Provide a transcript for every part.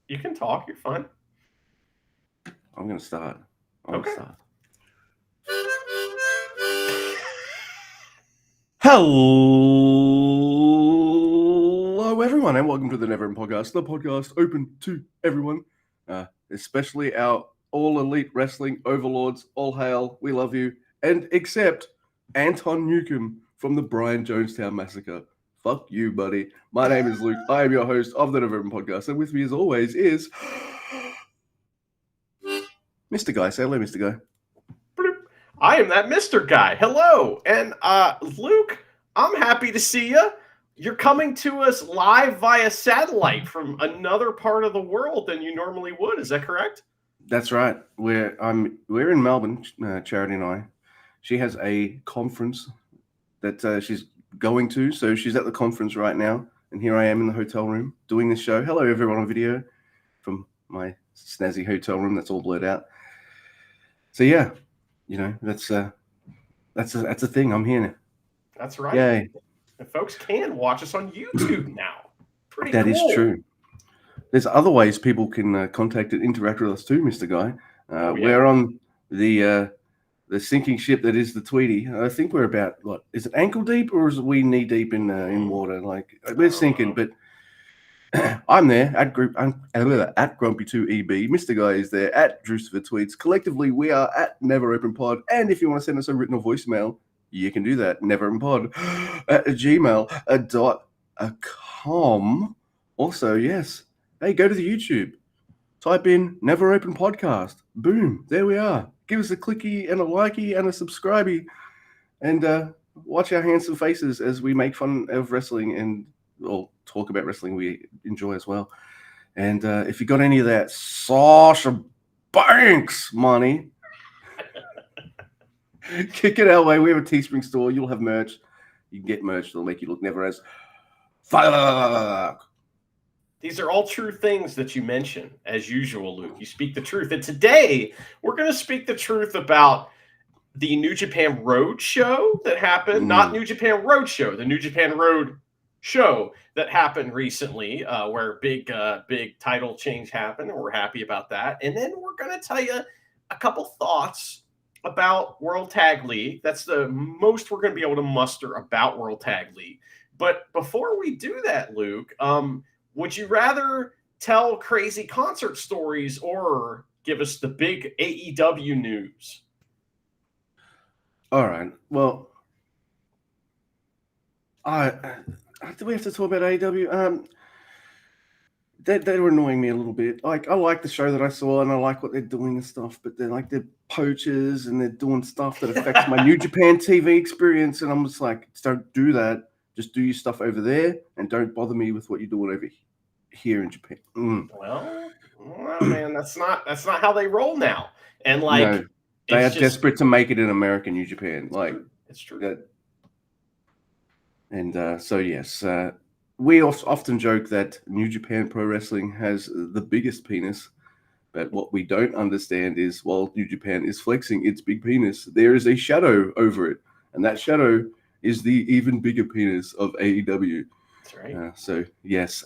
You can talk. You're fine. I'm gonna start. Okay. Hello, everyone, and welcome to the Never End Podcast, the podcast open to everyone, especially our all elite wrestling overlords. All hail, we love you, and except Anton Newcomb from the Brian Jonestown Massacre. Fuck you, buddy. My name is Luke. I am your host of the Never End Podcast, and with me, as always, is Mr. Guy. Say hello, Mr. Guy. I am that Mr. Guy. Hello. And Luke, I'm happy to see you. You're coming to us live via satellite from another part of the world than you normally would. Is that correct? That's right. We're in Melbourne, Charity and I. She has a conference that she's going to, so she's at the conference right now, and here I am in the hotel room doing this show. Hello, everyone on video from my snazzy hotel room that's all blurred out. So yeah, you know that's a thing. I'm here now. That's right. Yay! And folks can watch us on YouTube now. Pretty That cool. is true. There's other ways people can contact and interact with us too, Mr. Guy. Yeah. We're on the sinking ship that is the Tweety. I think we're about, what, is it ankle deep or is we knee deep in water? Like, we're sinking, but I'm there at Grumpy2EB. Mr. Guy is there at Drucifer Tweets. Collectively, we are at Never Open Pod. And if you want to send us a written or voicemail, you can do that. NeverOpenPod at gmail.com. Also, yes. Hey, go to the YouTube. Type in Never Open Podcast. Boom. There we are. Give us a clicky and a likey and a subscribey. And watch our handsome faces as we make fun of wrestling and talk about wrestling we enjoy as well. And if you got any of that Sasha Banks money, kick it our way. We have a Teespring store. You'll have merch. You can get merch that'll make you look never as fuck. These are all true things that you mention, as usual, Luke. You speak the truth. And today, we're going to speak the truth about the New Japan Road show that happened. Not New Japan Road show, the New Japan Road show that happened recently, where big title change happened, and we're happy about that. And then we're going to tell you a couple thoughts about World Tag League. That's the most we're going to be able to muster about World Tag League. But before we do that, Luke, would you rather tell crazy concert stories or give us the big AEW news? All right. Well, do we have to talk about AEW? They were annoying me a little bit. Like, I like the show that I saw, and I like what they're doing and stuff, but they're poachers, and they're doing stuff that affects my New Japan TV experience, and I'm just like, don't do that. Just do your stuff over there, and don't bother me with what you're doing over here in Japan. Well, man, that's not how they roll now. And like, no, they are desperate to make it in American New Japan. Like, it's true. So yes, we often joke that New Japan Pro Wrestling has the biggest penis, but what we don't understand is while New Japan is flexing its big penis, there is a shadow over it, and that shadow is the even bigger penis of AEW. That's right. So yes,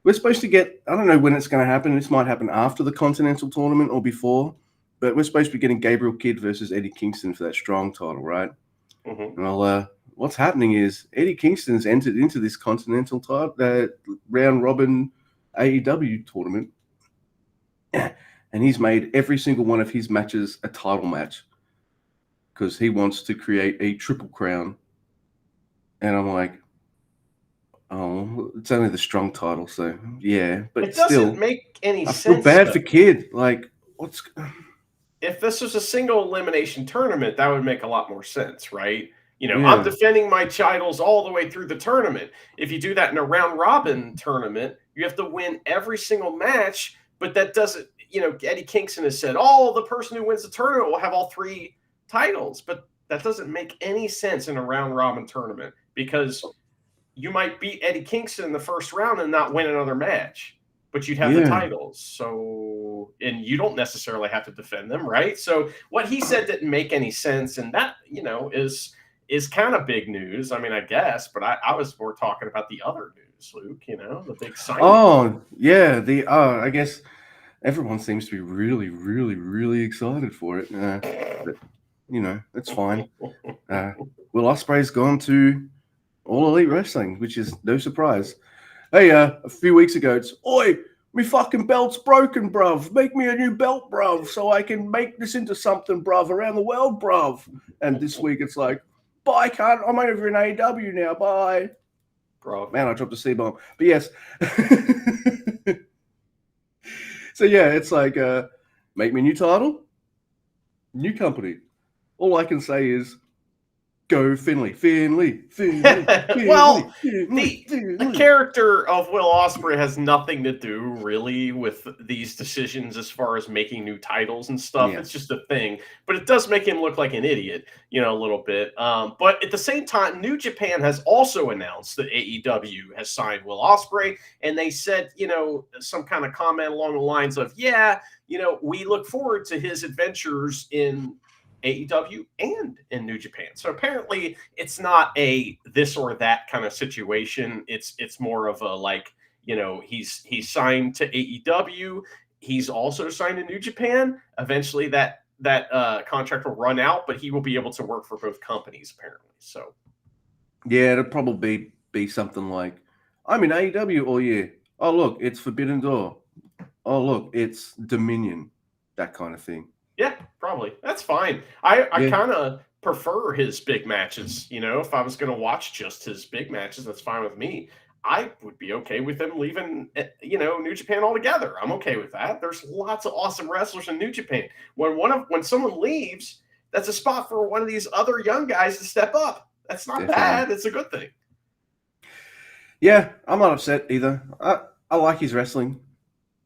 we're supposed to get, I don't know when it's going to happen. This might happen after the Continental Tournament or before, but we're supposed to be getting Gabriel Kidd versus Eddie Kingston for that strong title, right? Mm-hmm. Well, what's happening is Eddie Kingston's entered into this Continental round robin AEW tournament, and he's made every single one of his matches a title match because he wants to create a triple crown. And I'm like, oh, it's only the strong title, so yeah. But it doesn't still make any sense. I feel bad for Kidd. Like, if this was a single elimination tournament, that would make a lot more sense, right? You know, yeah. I'm defending my titles all the way through the tournament. If you do that in a round robin tournament, you have to win every single match, but that doesn't, you know, Eddie Kingston has said, the person who wins the tournament will have all three titles, but that doesn't make any sense in a round robin tournament because you might beat Eddie Kingston in the first round and not win another match, but you'd have the titles. So, and you don't necessarily have to defend them, right? So what he said didn't make any sense. And that, is kind of big news. I mean, I guess, but I was more talking about the other news. news, Luke. The big signing. Oh, yeah. I guess everyone seems to be really, really, really excited for it. But, it's fine. Will Ospreay's gone to All Elite Wrestling, which is no surprise. Hey, a few weeks ago, it's, oi, me fucking belt's broken, bruv. Make me a new belt, bruv, so I can make this into something, bruv, around the world, bruv. And this week, it's like, bye, cunt. I'm over in AEW now. Bye. Bro. Man, I dropped a C-bomb. But yes. So, yeah, it's like, make me a new title, new company. All I can say is, go Finley. Well, the character of Will Ospreay has nothing to do really with these decisions as far as making new titles and stuff. Yeah. It's just a thing, but it does make him look like an idiot, a little bit. But at the same time, New Japan has also announced that AEW has signed Will Ospreay, and they said, some kind of comment along the lines of, we look forward to his adventures in AEW and in New Japan. So apparently it's not a this or that kind of situation. It's more of a he's signed to AEW. He's also signed to New Japan. Eventually that contract will run out, but he will be able to work for both companies apparently. So yeah, it'll probably be something like, I'm in AEW all year. Oh look, it's Forbidden Door. Oh look, it's Dominion. That kind of thing. Yeah, probably. That's fine. I kind of prefer his big matches. If I was going to watch just his big matches, that's fine with me. I would be okay with him leaving, New Japan altogether. I'm okay with that. There's lots of awesome wrestlers in New Japan. When someone leaves, that's a spot for one of these other young guys to step up. That's not bad. It's a good thing. Yeah, I'm not upset either. I like his wrestling.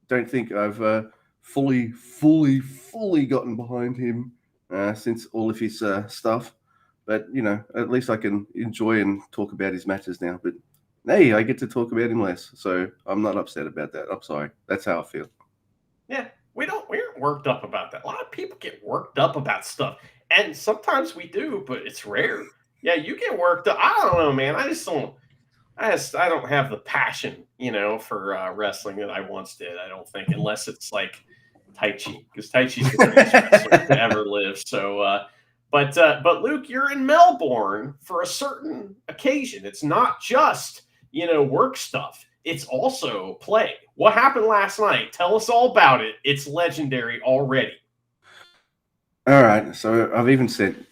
Don't think I've fully gotten behind him since all of his stuff. But, at least I can enjoy and talk about his matches now. But, hey, I get to talk about him less. So I'm not upset about that. I'm sorry. That's how I feel. Yeah, we aren't worked up about that. A lot of people get worked up about stuff. And sometimes we do, but it's rare. Yeah, you get worked up. I don't know, man. I don't have the passion, for wrestling that I once did. I don't think, unless it's like Tai Chi, because Tai Chi's the greatest wrestler to ever live. So, but Luke, you're in Melbourne for a certain occasion. It's not just work stuff. It's also play. What happened last night? Tell us all about it. It's legendary already. All right. So I've even sent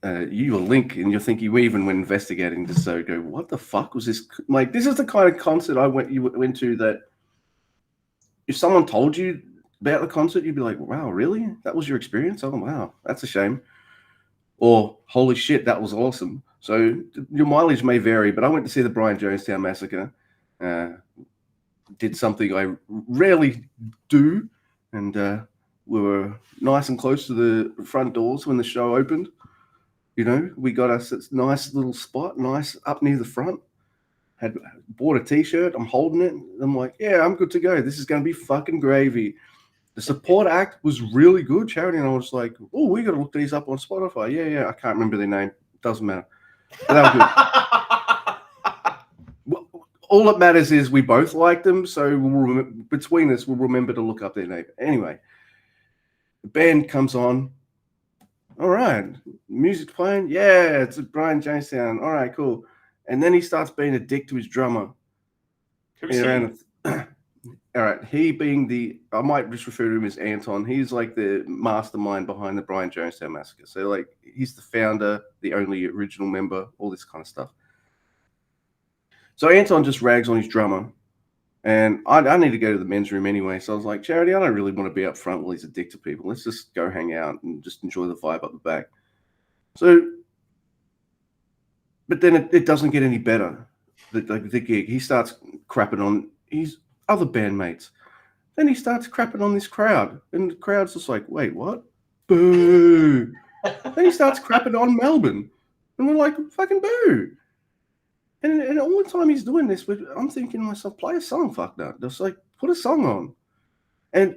you a link, and you're thinking we even went investigating this. So go, what the fuck was this? Like, this is the kind of concert you went to that if someone told you about the concert, you'd be like, wow, really? That was your experience? Oh, wow. That's a shame. Or, holy shit, that was awesome. So your mileage may vary, but I went to see the Brian Jonestown Massacre. Did something I rarely do, and we were nice and close to the front doors when the show opened. We got us a nice little spot, nice up near the front. Had bought a T-shirt. I'm holding it. I'm like, yeah, I'm good to go. This is going to be fucking gravy. The support act was really good, Charity, and I was like, oh, we got to look these up on Spotify. Yeah, I can't remember their name. Doesn't matter. But that was good. All that matters is we both like them, so between us, we'll remember to look up their name. Anyway, the band comes on. All right, music's playing. Yeah, it's Brian Jonestown. All right, cool. And then he starts being a dick to his drummer. All right, he being I might just refer to him as Anton. He's like the mastermind behind the Brian Jonestown Massacre. So, like, he's the founder, the only original member, all this kind of stuff. So Anton just rags on his drummer. And I need to go to the men's room anyway. So I was like, Charity, I don't really want to be up front while he's a dick to people. Let's just go hang out and just enjoy the vibe up the back. So, but then it doesn't get any better. The gig, he starts crapping on his other bandmates. Then he starts crapping on this crowd. And the crowd's just like, wait, what? Boo. Then he starts crapping on Melbourne. And we're like, fucking boo. And all the time he's doing this, I'm thinking to myself, play a song, fuck that. Just like, put a song on. And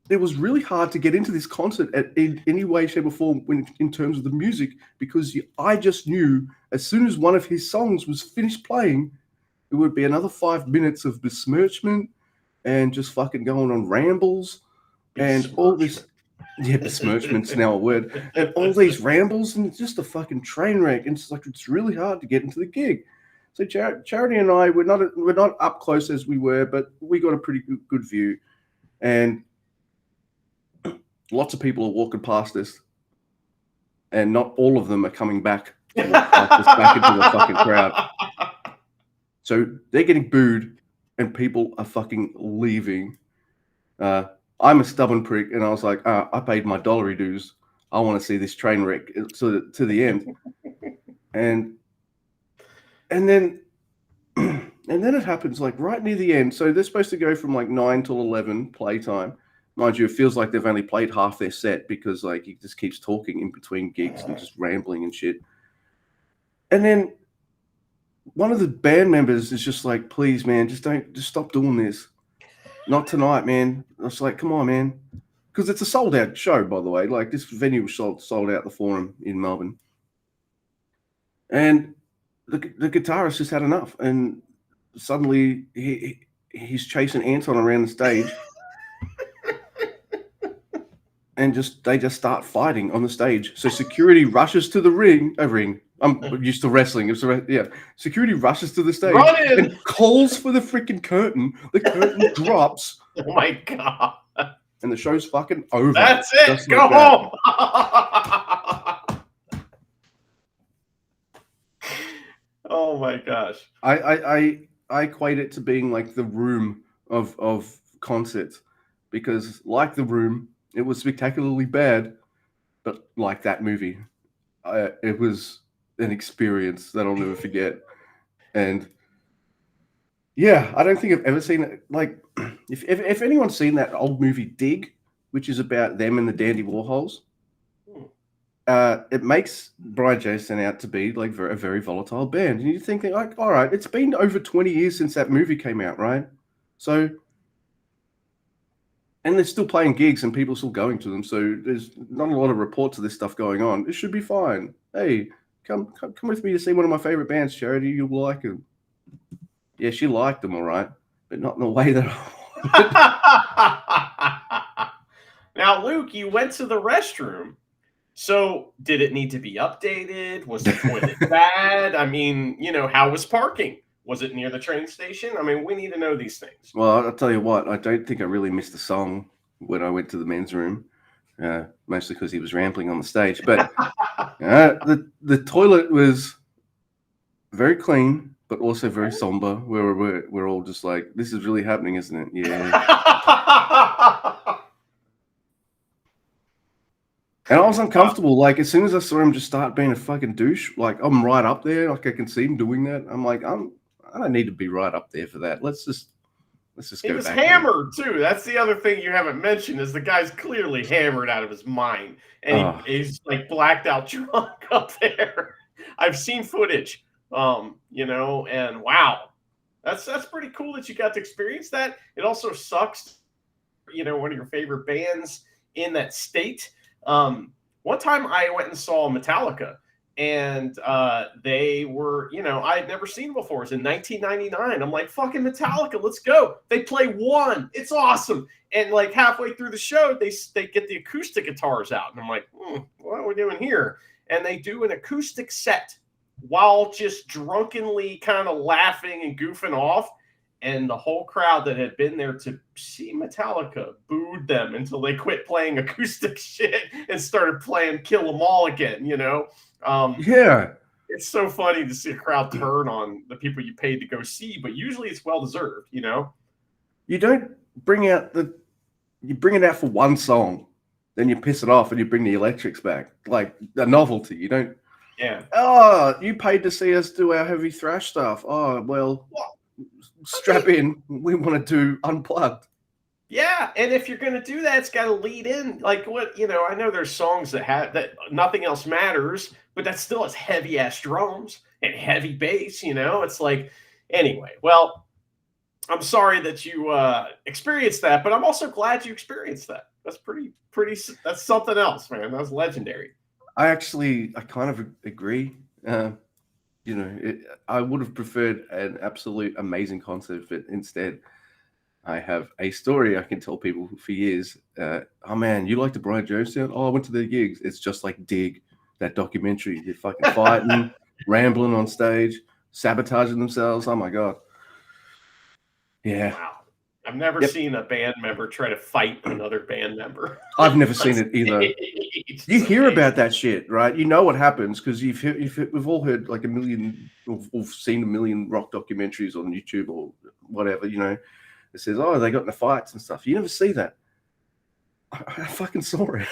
it was really hard to get into this concert in any way, shape, or form in terms of the music, because I just knew as soon as one of his songs was finished playing, it would be another 5 minutes of besmirchment and just fucking going on rambles and all this. Yeah, besmirchment's now a word. And all these rambles, and it's just a fucking train wreck. And it's like, it's really hard to get into the gig. So Charity and I, we're not up close as we were, but we got a pretty good view. And lots of people are walking past us, and not all of them are coming back to walk past us back into the fucking crowd. So they're getting booed, and people are fucking leaving. I'm a stubborn prick, and I was like, I paid my dollary dues. I want to see this train wreck to the end. And then it happens like right near the end. So they're supposed to go from like 9 till 11 playtime. Mind you, it feels like they've only played half their set because like he just keeps talking in between gigs and just rambling and shit. And then one of the band members is just like, please, man, just stop doing this. Not tonight, man. I was like, come on, man. Because it's a sold out show, by the way. Like this venue was sold out, the Forum in Melbourne. And the guitarist just had enough. And suddenly he's chasing Anton around the stage. And they just start fighting on the stage. So security rushes to the ring. I'm used to wrestling. Security rushes to the stage and calls for the freaking curtain. The curtain drops. Oh my god! And the show's fucking over. That's it. Just go home. Oh my gosh! I equate it to being like The Room of concerts, because like The Room, it was spectacularly bad, but like that movie, it was an experience that I'll never forget. And yeah, I don't think I've ever seen it. Like, if anyone's seen that old movie Dig, which is about them and the Dandy Warhols, it makes Brian Jonestown out to be like a very volatile band. And you think, like, all right, it's been over 20 years since that movie came out, right? So, and they're still playing gigs and people are still going to them. So there's not a lot of reports of this stuff going on. It should be fine. Hey, come with me to see one of my favorite bands, Charity. You'll like them. Yeah, she liked them, all right, but not in the way that I Now, Luke, you went to the restroom. So did it need to be updated? Was the toilet bad? I mean, how was parking? Was it near the train station? I mean, we need to know these things. Well, I'll tell you what, I don't think I really missed a song when I went to the men's room, mostly because he was rambling on the stage. But the toilet was very clean, but also very somber. We're all just like, this is really happening, isn't it? Yeah. And I was uncomfortable. Like, as soon as I saw him just start being a fucking douche, like, I'm right up there. Like, I can see him doing that. I'm like, I don't need to be right up there for that. Let's just go back. He was hammered, too. That's the other thing you haven't mentioned, is the guy's clearly hammered out of his mind. And he's, like, blacked out drunk up there. I've seen footage, and wow. That's pretty cool that you got to experience that. It also sucks, one of your favorite bands in that state. One time I went and saw Metallica, and they were, I had never seen them before. It was in 1999. I'm like, fucking Metallica, let's go. They play One. It's awesome. And like halfway through the show, they get the acoustic guitars out. And I'm like, what are we doing here? And they do an acoustic set while just drunkenly kind of laughing and goofing off. And the whole crowd that had been there to see Metallica booed them until they quit playing acoustic shit and started playing Kill 'Em All again, Yeah. It's so funny to see a crowd turn on the people you paid to go see, but usually it's well-deserved, You don't you bring it out for one song, then you piss it off and you bring the electrics back. Like a novelty. You don't. Yeah. Oh, you paid to see us do our heavy thrash stuff. Oh, well. Strap in. We want to do Unplugged. Yeah, and if you're going to do that, it's got to lead in. Like what, I know there's songs that Nothing Else Matters, but that still has heavy ass drums and heavy bass. It's like, anyway. Well, I'm sorry that you experienced that, but I'm also glad you experienced that. That's pretty. That's something else, man. That's legendary. I kind of agree. I would have preferred an absolute amazing concert, but instead I have a story I can tell people for years. Oh man, you like the Brian Jonestown? Oh, I went to the gigs. It's just like Dig, that documentary. They're fucking fighting, rambling on stage, sabotaging themselves. Oh my god. Yeah. Wow. I've never seen a band member try to fight another band member. I've never seen it either. You hear amazing. about that shit, right? You know what happens because we've all heard like a million, or seen a million rock documentaries on YouTube or whatever. It says, "Oh, they got in the fights and stuff." You never see that. I fucking saw it,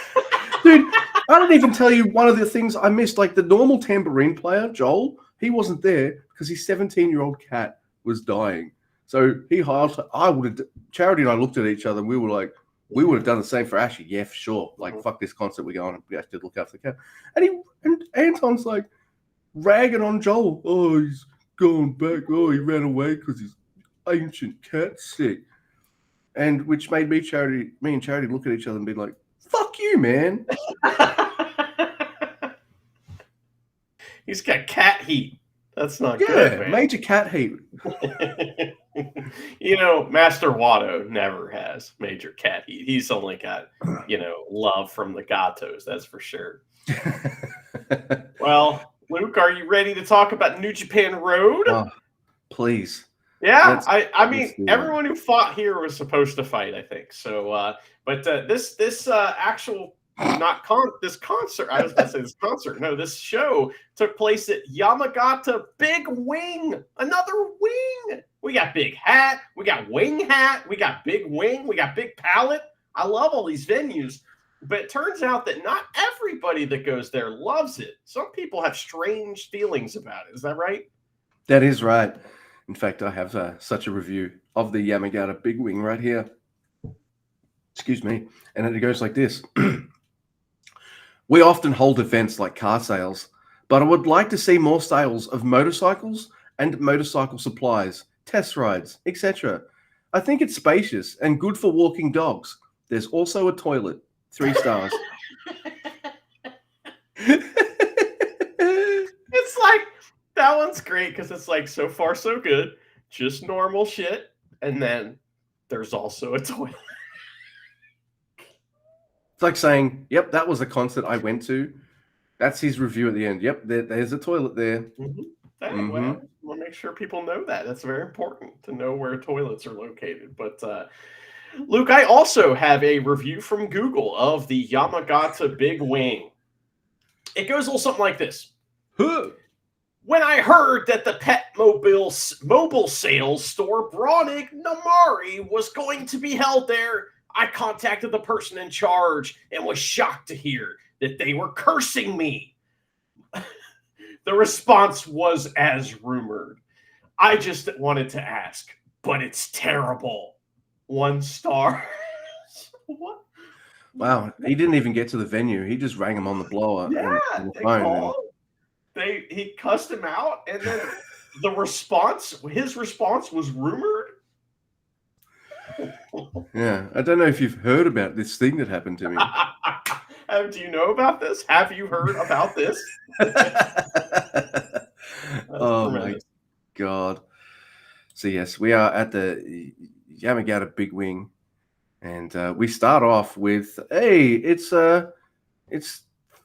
dude. I don't even tell you one of the things I missed. Like the normal tambourine player, Joel, he wasn't there because his 17-year-old cat was dying. So he hired. Charity and I looked at each other and we were like, we would have done the same for Ashley. Yeah, for sure. Like, fuck this concert, we're going. We have to look after the cat. And Anton's like ragging on Joel. Oh, he's going back. Oh, he ran away because his ancient cat's sick. And which made me and Charity look at each other and be like, fuck you, man. He's got cat heat. That's not good, man. Major cat heat. Master Watto never has major cat heat. He's only got, love from the gatos, that's for sure. Well, Luke, are you ready to talk about New Japan Road? Please. Yeah, I mean, everyone who fought here was supposed to fight, I think. So, but this actual this concert. I was going to say this concert. No, this show took place at Yamagata Big Wing. Another wing. We got Big Hat. We got Wing Hat. We got Big Wing. We got Big Palette. I love all these venues. But it turns out that not everybody that goes there loves it. Some people have strange feelings about it. Is that right? That is right. In fact, I have such a review of the Yamagata Big Wing right here. Excuse me. And it goes like this. We often hold events like car sales, but I would like to see more sales of motorcycles and motorcycle supplies, test rides, etc. I think it's spacious and good for walking dogs. There's also a toilet. 3 stars. It's like, that one's great because it's like, so far so good. Just normal shit. And then there's also a toilet. It's like saying, yep, that was a concert I went to. That's his review at the end. Yep, there's a toilet there. Mm-hmm. Well, we'll make sure people know that. That's very important to know where toilets are located. But Luke, I also have a review from Google of the Yamagata Big Wing. It goes a little something like this. When I heard that the pet mobile sales store Bronick Namari was going to be held there, I contacted the person in charge and was shocked to hear that they were cursing me. The response was as rumored. I just wanted to ask, but it's terrible. 1 star. What? Wow, he didn't even get to the venue. He just rang him on the blower. Yeah, and the phone. He cussed him out, and then his response was rumored. Yeah, I don't know if you've heard about this thing that happened to me. Do you know about this? Have you heard about this? Oh my god. So yes, we are at the Yamagata Big Wing, and we start off with, hey, it's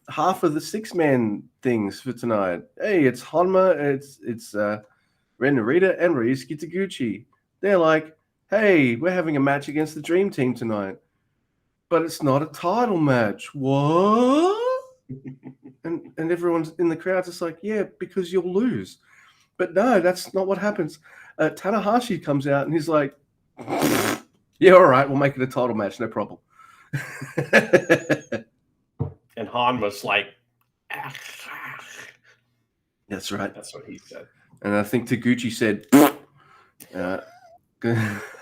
half of the 6-man things for tonight. Hey, it's Honma, it's Ren Narita and Ryusuke Taguchi. They're like, hey, we're having a match against the Dream Team tonight, but it's not a title match. What? and everyone's in the crowd just like, yeah, because you'll lose. But no, that's not what happens. Tanahashi comes out and he's like, yeah, all right, we'll make it a title match, no problem. And Han was like, that's right. That's what he said. And I think Taguchi said, I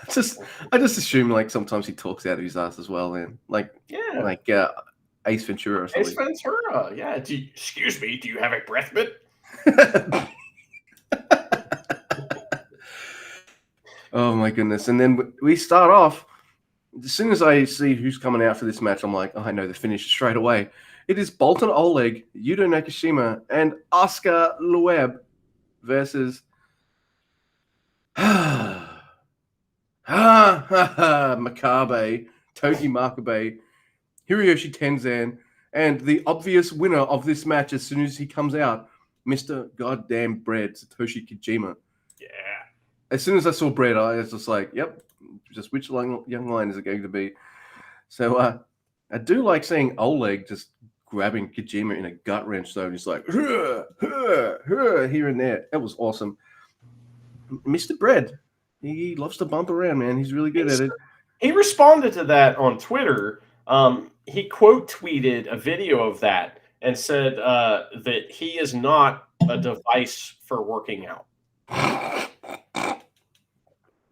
just assume like sometimes he talks out of his ass as well, then like Ace Ventura or something. Ace Ventura, yeah. Excuse me, do you have a breath mint? Oh my goodness! And then we start off. As soon as I see who's coming out for this match, I'm like, oh, I know the finish straight away. It is Bolton Oleg, Yuto Nakashima, and Oscar Loeb. versus Makabe, Togi Makabe, Hiroyoshi Tenzan, and the obvious winner of this match as soon as he comes out, Mr. Goddamn Bread, Satoshi Kojima. Yeah. As soon as I saw Bread, I was just like, yep, just which young lion is it going to be? So I do like seeing Oleg just grabbing Kojima in a gut wrench, though. And he's like, here and there. That was awesome. Mr. Bread, he loves to bump around, man. He's really good at it. He responded to that on Twitter. He quote tweeted a video of that and said that he is not a device for working out.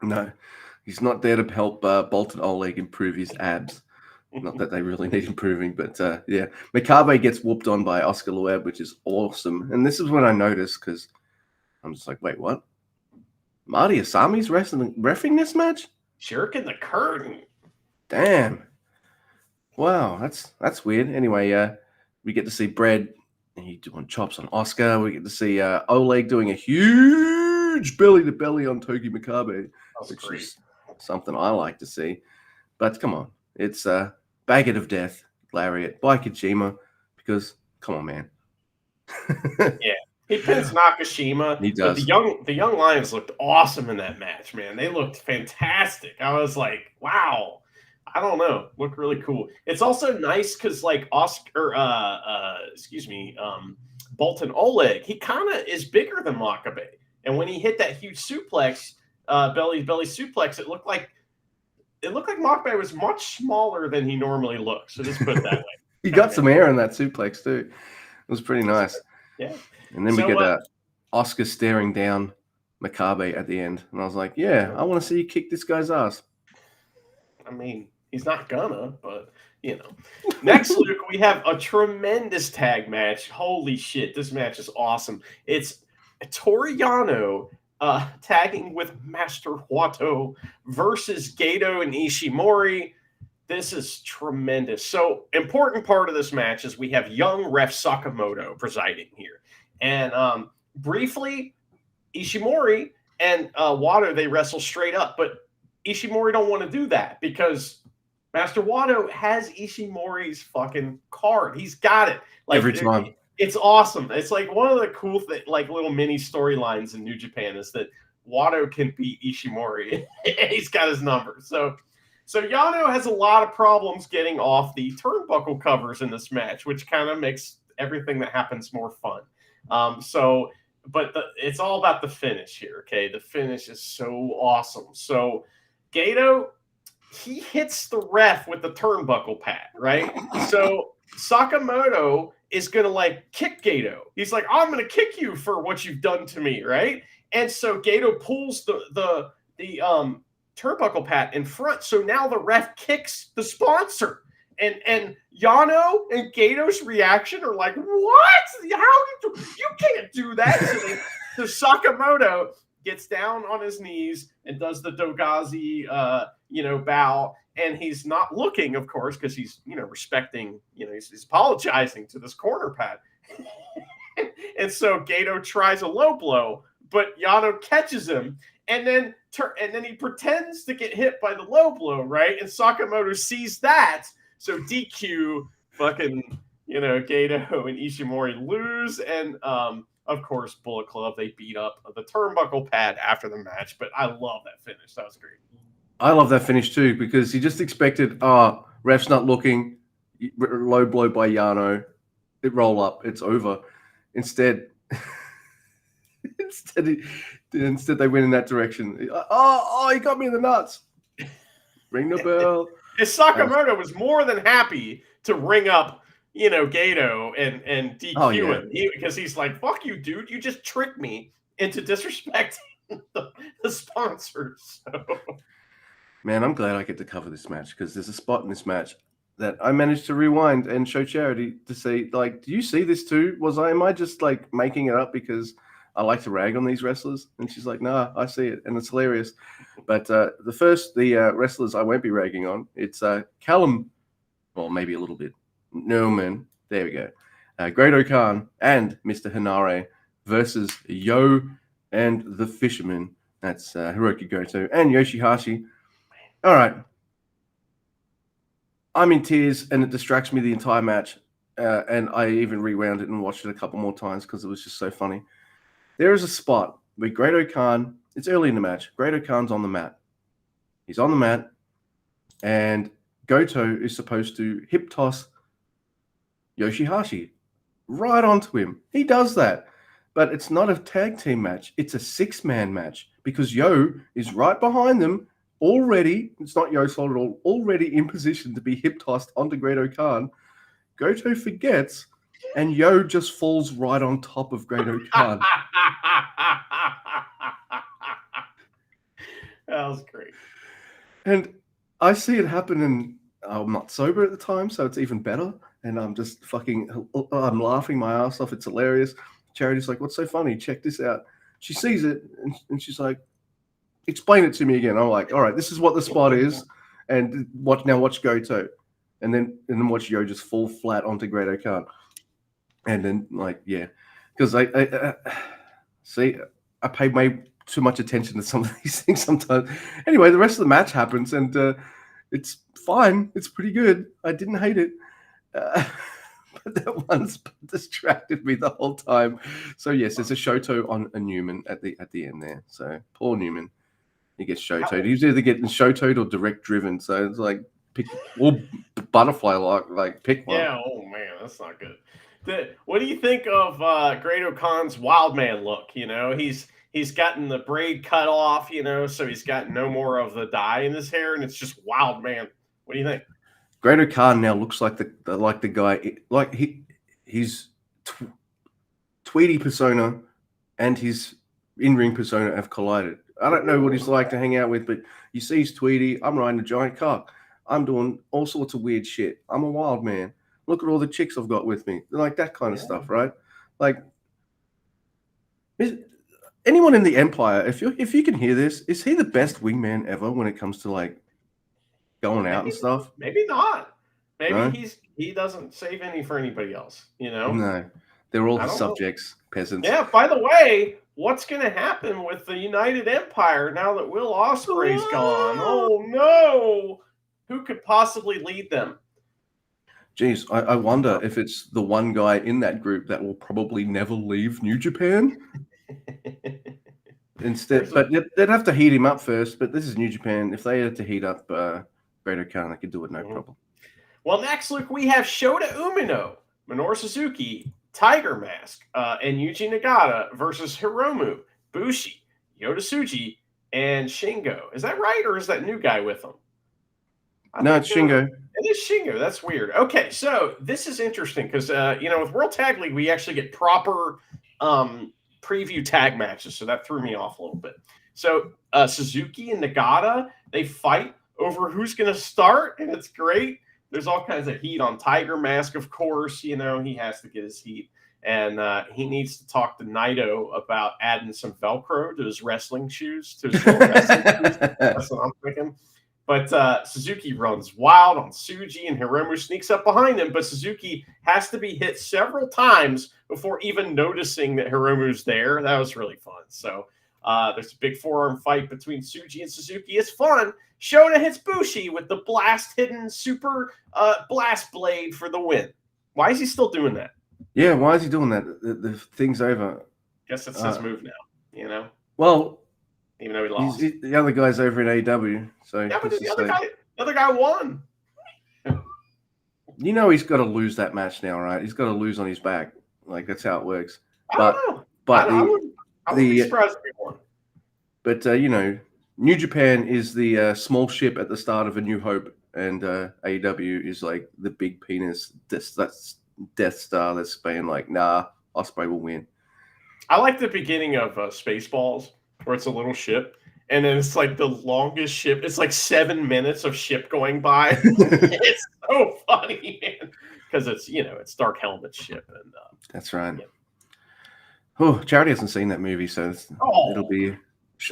No, he's not there to help Bolton Oleg improve his abs. Not that they really need improving, but yeah. Makabe gets whooped on by Oscar Loeb, which is awesome. And this is when I noticed, because I'm just like, wait, what? Marty Asami's reffing this match? Jerking the curtain. Damn. Wow, that's weird. Anyway, we get to see Bread, and he's doing chops on Oscar. We get to see Oleg doing a huge belly-to-belly on Togi Makabe, which is something I like to see. But come on, it's Baggett of Death, Lariat, by Kojima, because, come on, man. Yeah. He pins Nakashima. He does. But the young Lions looked awesome in that match, man. They looked fantastic. I was like, wow. I don't know. Looked really cool. It's also nice because like Bolton Oleg, he kind of is bigger than Makabe. And when he hit that huge suplex, belly suplex, it looked like Makabe was much smaller than he normally looks. So just put it that way. He got some air in that suplex too. It was pretty nice. Yeah. And then we get Oscar staring down Makabe at the end. And I was like, yeah, I want to see you kick this guy's ass. I mean, he's not gonna, but, you know. Next, Luke, we have a tremendous tag match. Holy shit, this match is awesome. It's Toru Yano tagging with Master Wato versus Gato and Ishimori. This is tremendous. So, important part of this match is we have young ref Sakamoto presiding here. And briefly, Ishimori and Wato, they wrestle straight up. But Ishimori don't want to do that because Master Wato has Ishimori's fucking card. He's got it. Like, every time. It's awesome. It's like one of the cool like little mini storylines in New Japan is that Wato can beat Ishimori. He's got his number. So Yano has a lot of problems getting off the turnbuckle covers in this match, which kind of makes everything that happens more fun. But it's all about the finish here, okay? The finish is so awesome. So Gato, he hits the ref with the turnbuckle pad, right? So Sakamoto is going to like kick Gato. He's like, I'm going to kick you for what you've done to me, right? And so Gato pulls the turnbuckle pad in front. So now the ref kicks the sponsor. And Yano and Gato's reaction are like, what? You can't do that. So Sakamoto gets down on his knees and does the Dogazi, bow. And he's not looking, of course, because he's, respecting, he's apologizing to this corner pad. And so Gato tries a low blow, but Yano catches him. And then he pretends to get hit by the low blow, right? And Sakamoto sees that. So DQ, fucking, Gato and Ishimori lose. And, of course, Bullet Club, they beat up the turnbuckle pad after the match. But I love that finish. That was great. I love that finish too, because he just expected, ref's not looking, low blow by Yano, it roll up, it's over. Instead they went in that direction. Oh, he got me in the nuts. Ring the bell. Sakamoto was more than happy to ring up, Gato and DQ him. Because he's like, fuck you, dude. You just tricked me into disrespecting the sponsors. So. Man, I'm glad I get to cover this match because there's a spot in this match that I managed to rewind and show Charity to say, like, do you see this too? Am I just like making it up because I like to rag on these wrestlers? And she's like, nah, I see it. And it's hilarious. But the wrestlers I won't be ragging on, it's Callum, well, maybe a little bit. Newman, there we go. Great Khan and Mr. Hinare versus Yo and the Fisherman. That's Hiroki Goto and Yoshihashi. All right. I'm in tears, and it distracts me the entire match. And I even rewound it and watched it a couple more times because it was just so funny. There is a spot where Great Khan, it's early in the match, Great Khan's on the mat. He's on the mat, and Goto is supposed to hip toss Yoshihashi right onto him. He does that. But it's not a tag team match. It's a 6-man match because Yo is right behind them already. It's not Yo's fault at all. Already in position to be hip tossed onto Great Khan. Goto forgets, and Yo just falls right on top of Great Khan. That was great. And I see it happen, and I'm not sober at the time, so it's even better. And I'm just I'm laughing my ass off. It's hilarious. Charity's like, what's so funny? Check this out. She sees it, and she's like, explain it to me again. I'm like, all right, this is what the spot is, and watch Goto. And then watch Yo just fall flat onto Great Khan. And then, because I see, I pay way too much attention to some of these things sometimes. Anyway, the rest of the match happens, and it's fine. It's pretty good. I didn't hate it. But that one's distracted me the whole time. So yes, there's a Shoto on a Newman at the end there. So poor Newman, he gets Shotoed. He's either getting Shotoed or direct driven. So it's like pick or butterfly like pick one. Yeah. Oh man, that's not good. What do you think of Great Khan's wild man look? He's gotten the braid cut off. So he's got no more of the dye in his hair, and it's just wild man. What do you think? Great Khan now looks like the guy, like his Tweety persona and his in-ring persona have collided. I don't know what he's like to hang out with, but you see his Tweety, I'm riding a giant cock. I'm doing all sorts of weird shit. I'm a wild man. Look at all the chicks I've got with me. Like that kind of stuff, right? Like, anyone in the Empire, if you can hear this, is he the best wingman ever when it comes to like going out and stuff? Maybe not. Maybe he doesn't save any for anybody else. No, they're all his subjects, peasants. Yeah. By the way, what's going to happen with the United Empire now that Will Ospreay's gone? Oh no! Who could possibly lead them? Geez, I wonder if it's the one guy in that group that will probably never leave New Japan. Instead, but they'd have to heat him up first. But this is New Japan. If they had to heat up Great Khan, they could do it no problem. Well, next, Luke, we have Shota Umino, Minoru Suzuki, Tiger Mask, and Yuji Nagata versus Hiromu, Bushi, Yota Tsuji, and Shingo. Is that right, or is that new guy with them? No, it's Shingo. It is Shingo. That's weird. Okay, so this is interesting because, with World Tag League, we actually get proper preview tag matches, so that threw me off a little bit. So Suzuki and Nagata, they fight over who's going to start, and it's great. There's all kinds of heat on Tiger Mask, of course. He has to get his heat, and he needs to talk to Naito about adding some Velcro to his wrestling shoes, to his wrestling shoes. That's what I'm thinking. But Suzuki runs wild on Tsuji, and Hiromu sneaks up behind him. But Suzuki has to be hit several times before even noticing that Hiromu's there. That was really fun. So there's a big forearm fight between Tsuji and Suzuki. It's fun. Shota hits Bushi with the blast hidden super blast blade for the win. Why is he still doing that? Yeah, why is he doing that? The thing's over. Guess it's his move now, Well, even though he lost. The other guy's over in AEW. So yeah, but the other guy won. He's got to lose that match now, right? He's got to lose on his back. Like, that's how it works. I don't know. But I wouldn't be surprised if he won. But, New Japan is the small ship at the start of A New Hope, and AEW is like the big penis that's Death Star that's being like, nah, Ospreay will win. I like the beginning of Spaceballs, where it's a little ship, and then it's like the longest ship. It's like 7 minutes of ship going by. It's so funny, man, because it's Dark Helmet's ship, and that's right. Yeah. Oh, Charity hasn't seen that movie, so it'll be.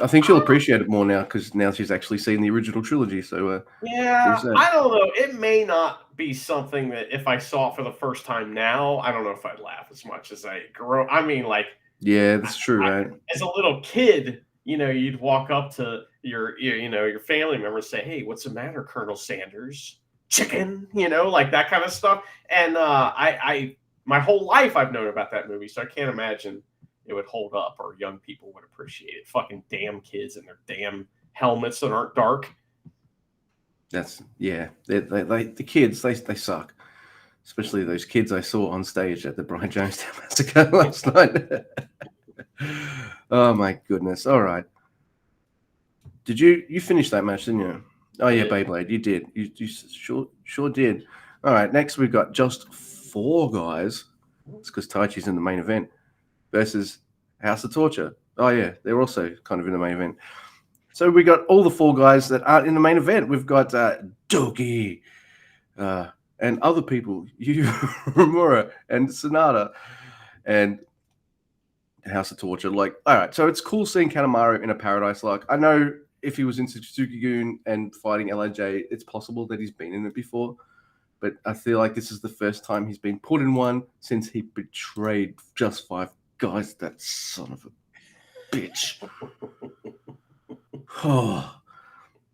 I think she'll appreciate it more now because now she's actually seen the original trilogy. So yeah, I don't know. It may not be something that if I saw it for the first time now, I don't know if I'd laugh as much as I grow. I mean, like Yeah, that's true, right? As a little kid, you'd walk up to your family members, say, "Hey, what's the matter, Colonel Sanders? Chicken," like that kind of stuff. And I my whole life I've known about that movie, so I can't imagine it would hold up or young people would appreciate it. Fucking damn kids and their damn helmets that aren't dark. That's the kids they suck, especially those kids I saw on stage at the Brian Jonestown Massacre last night. Oh my goodness! All right, did you finish that match? Didn't you? Oh yeah, Beyblade, you did. You sure did. All right, next we've got just 4 guys. It's because Taichi's in the main event versus House of Torture. Oh yeah, they're also kind of in the main event. So we got all the 4 guys that aren't in the main event. We've got Doki and other people, Rumura and Sonata and House of Torture. Like, all right, so it's cool seeing Kanemaru in a Paradise Lock. I know if he was in Suzuki-gun and fighting LIJ, it's possible that he's been in it before. But I feel like this is the first time he's been put in one since he betrayed Just 5 Guys. That son of a bitch. Oh,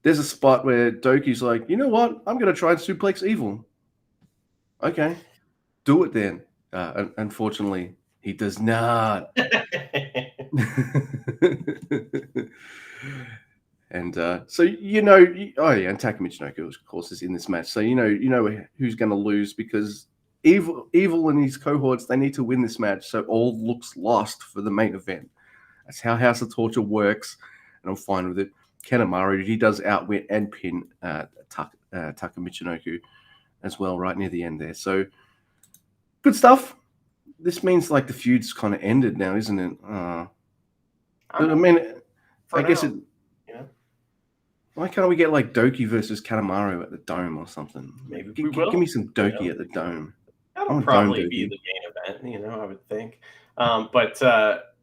there's a spot where Doki's like, you know what? I'm going to try and suplex Evil. Okay, do it then. Unfortunately, he does not. And so oh yeah, and Taka Michinoku, of course, is in this match. So you know who's going to lose because Evil and his cohorts, they need to win this match. So all looks lost for the main event. That's how House of Torture works, and I'm fine with it. Kanemaru, he does outwit and pin Taka Michinoku as well, right near the end there. So good stuff. This means like the feud's kind of ended now, isn't it? I mean, I guess it. Why can't we get like Doki versus Kanemaru at the Dome or something? Maybe give me some Doki at the Dome. That'll probably be the main event, I would think. But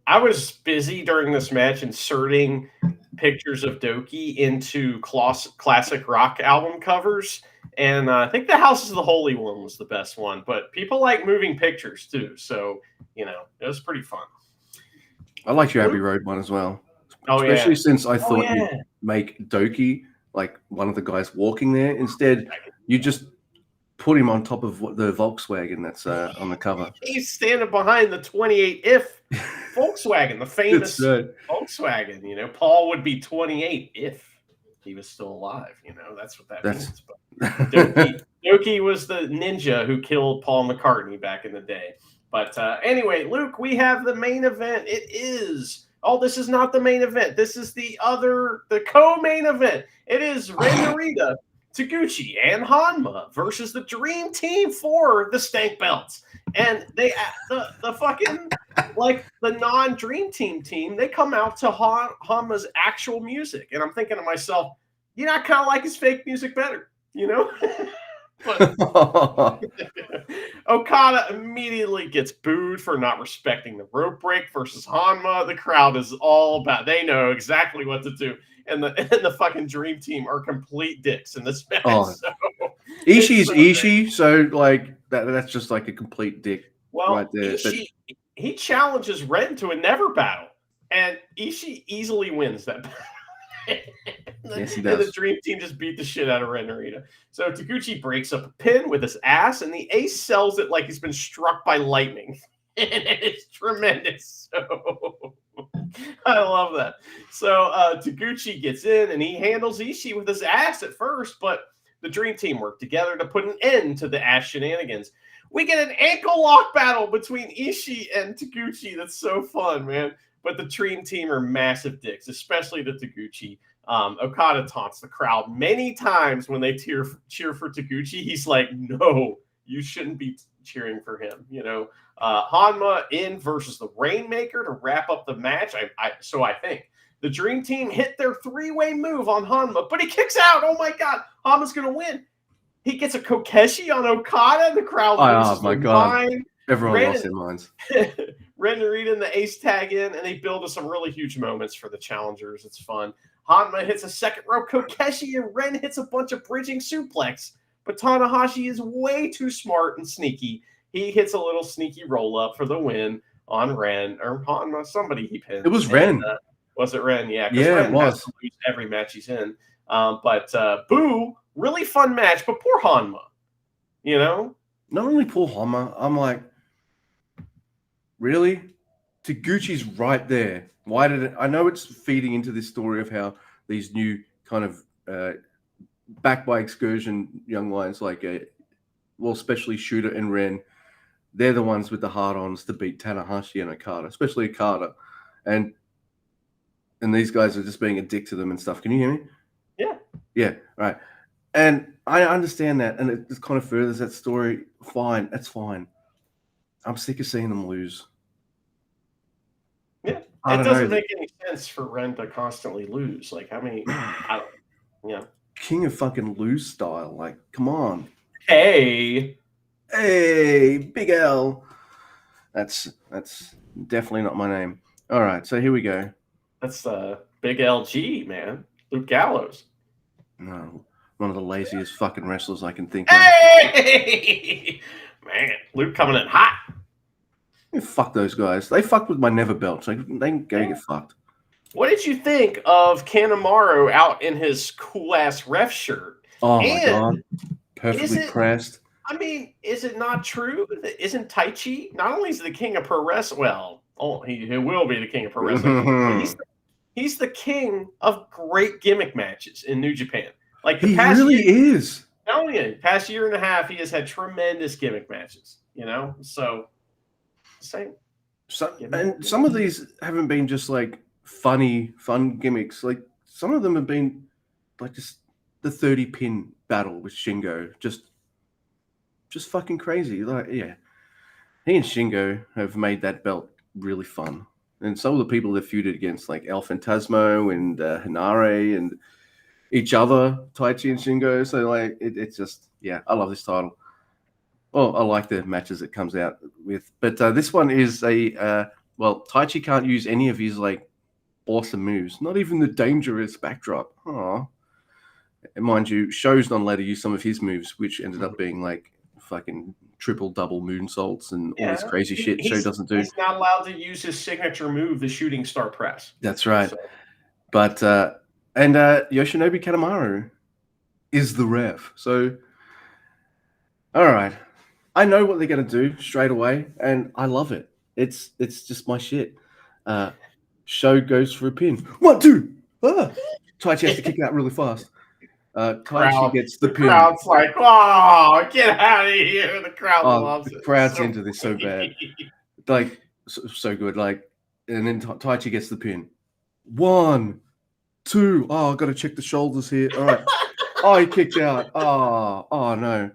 I was busy during this match inserting pictures of Doki into classic rock album covers. And I think the House of the Holy One was the best one. But people like moving pictures too. So, it was pretty fun. I like your Abbey Road one as well. Oh, especially since I thought you'd make Doki like one of the guys walking there. Instead, you just put him on top of the Volkswagen that's on the cover. He's standing behind the 28 if Volkswagen, the famous Volkswagen. Paul would be 28 if he was still alive. That's what that means. But Doki was the ninja who killed Paul McCartney back in the day. But anyway, Luke, we have the main event. It is. Oh, this is not the main event. This is the co-main event. It is Ren Narita, Taguchi, and Hanma versus the Dream Team for the Stank Belts. And they, the fucking, like, the non-Dream Team, they come out to Hanma's actual music. And I'm thinking to myself, I kind of like his fake music better, But Okada immediately gets booed for not respecting the rope break versus Hanma. The crowd is all about. They know exactly what to do, and the fucking Dream Team are complete dicks in this match. Oh. So, Ishii is Ishii, so like that's just like a complete dick right there. Ishii, he challenges Ren to a never battle, and Ishii easily wins that battle. Yes, he does. And the Dream Team just beat the shit out of Ren Narita. So Taguchi breaks up a pin with his ass, and the Ace sells it like he's been struck by lightning. And it's tremendous. So I love that. So Taguchi gets in, and he handles Ishii with his ass at first, but the Dream Team work together to put an end to the ass shenanigans. We get an ankle lock battle between Ishii and Taguchi. That's so fun, man. But the Dream Team are massive dicks, especially the Taguchi. Okada taunts the crowd many times when they cheer for Taguchi. He's like, no, you shouldn't be cheering for him. Hanma in versus the Rainmaker to wrap up the match. So I think the Dream Team hit their 3-way move on Hanma, but he kicks out. Oh my God, Hanma's going to win. He gets a Kokeshi on Okada, and the crowd loses their mind. Everyone lost their minds. Ren Narita and the Ace tag in, and they build to some really huge moments for the challengers. It's fun. Hanma hits a second row Kokeshi, and Ren hits a bunch of bridging suplex. But Tanahashi is way too smart and sneaky. He hits a little sneaky roll-up for the win. on Ren or on somebody he pinned. It was And, Ren. was it Ren? Yeah, because Yeah, it Ren has was. to lose every match he's in. But Boo, really fun match, but poor Hanma. You know? Not only poor Hanma, I'm like, really? Taguchi's right there. Why did it? I know it's feeding into this story of how these new kind of back by excursion young lions, like especially Shooter and Ren, they're the ones with the hard-ons to beat Tanahashi and Okada, especially Okada, and these guys are just being a dick to them and stuff. Can you hear me? Yeah. Yeah. Right. And I understand that, and it just kind of furthers that story. Fine, that's fine. I'm sick of seeing them lose. Yeah, it doesn't make any sense for Ren to constantly lose. Like, how many? King of fucking lose style. Like, come on. Hey, Big L. That's definitely not my name. All right, so here we go. That's Big LG, man. Luke Gallows. No, one of the laziest fucking wrestlers I can think of. Hey, man, Luke coming in hot. Fuck those guys. They fucked with my never belt. So they can go get fucked. What did you think of Kanemaru out in his cool ass ref shirt? Oh my god, perfectly pressed. I mean, is it not true that isn't Taichi not only is he the king of pro wrestling? Well, he will be the king of pro wrestling. He's the king of great gimmick matches in New Japan. Like he really is. Telling you, past year and a half, he has had tremendous gimmick matches. You know, so same. And some of these haven't been just like fun gimmicks. Like some of them have been like just the 30-pin battle with Shingo, just fucking crazy. Like, yeah, he and Shingo have made that belt really fun. And some of the people they've feuded against, like El Fantasmo and Hinare and each other, Taichi and Shingo. So like, it's just, yeah, I love this title. Well, I like the matches it comes out with, but this one is Taichi can't use any of his like awesome moves, not even the dangerous backdrop. Oh, and mind you, Sho's not allowed to use some of his moves, which ended up being like fucking triple double moonsaults and all this crazy shit Sho doesn't do. He's not allowed to use his signature move, the shooting star press. That's right. So. But Yoshinobu Kanemaru is the ref. So, all right. I know what they're going to do straight away, and I love it. It's just my shit. Sho goes for a pin. 1, 2. Taichi has to kick out really fast. Taichi gets the pin. The crowd's like, oh, get out of here. The crowd loves it. The crowd's into this so bad. Like, so good. Like, and then Taichi gets the pin. 1, 2. Oh, I've got to check the shoulders here. All right. Oh, he kicked out. Oh no.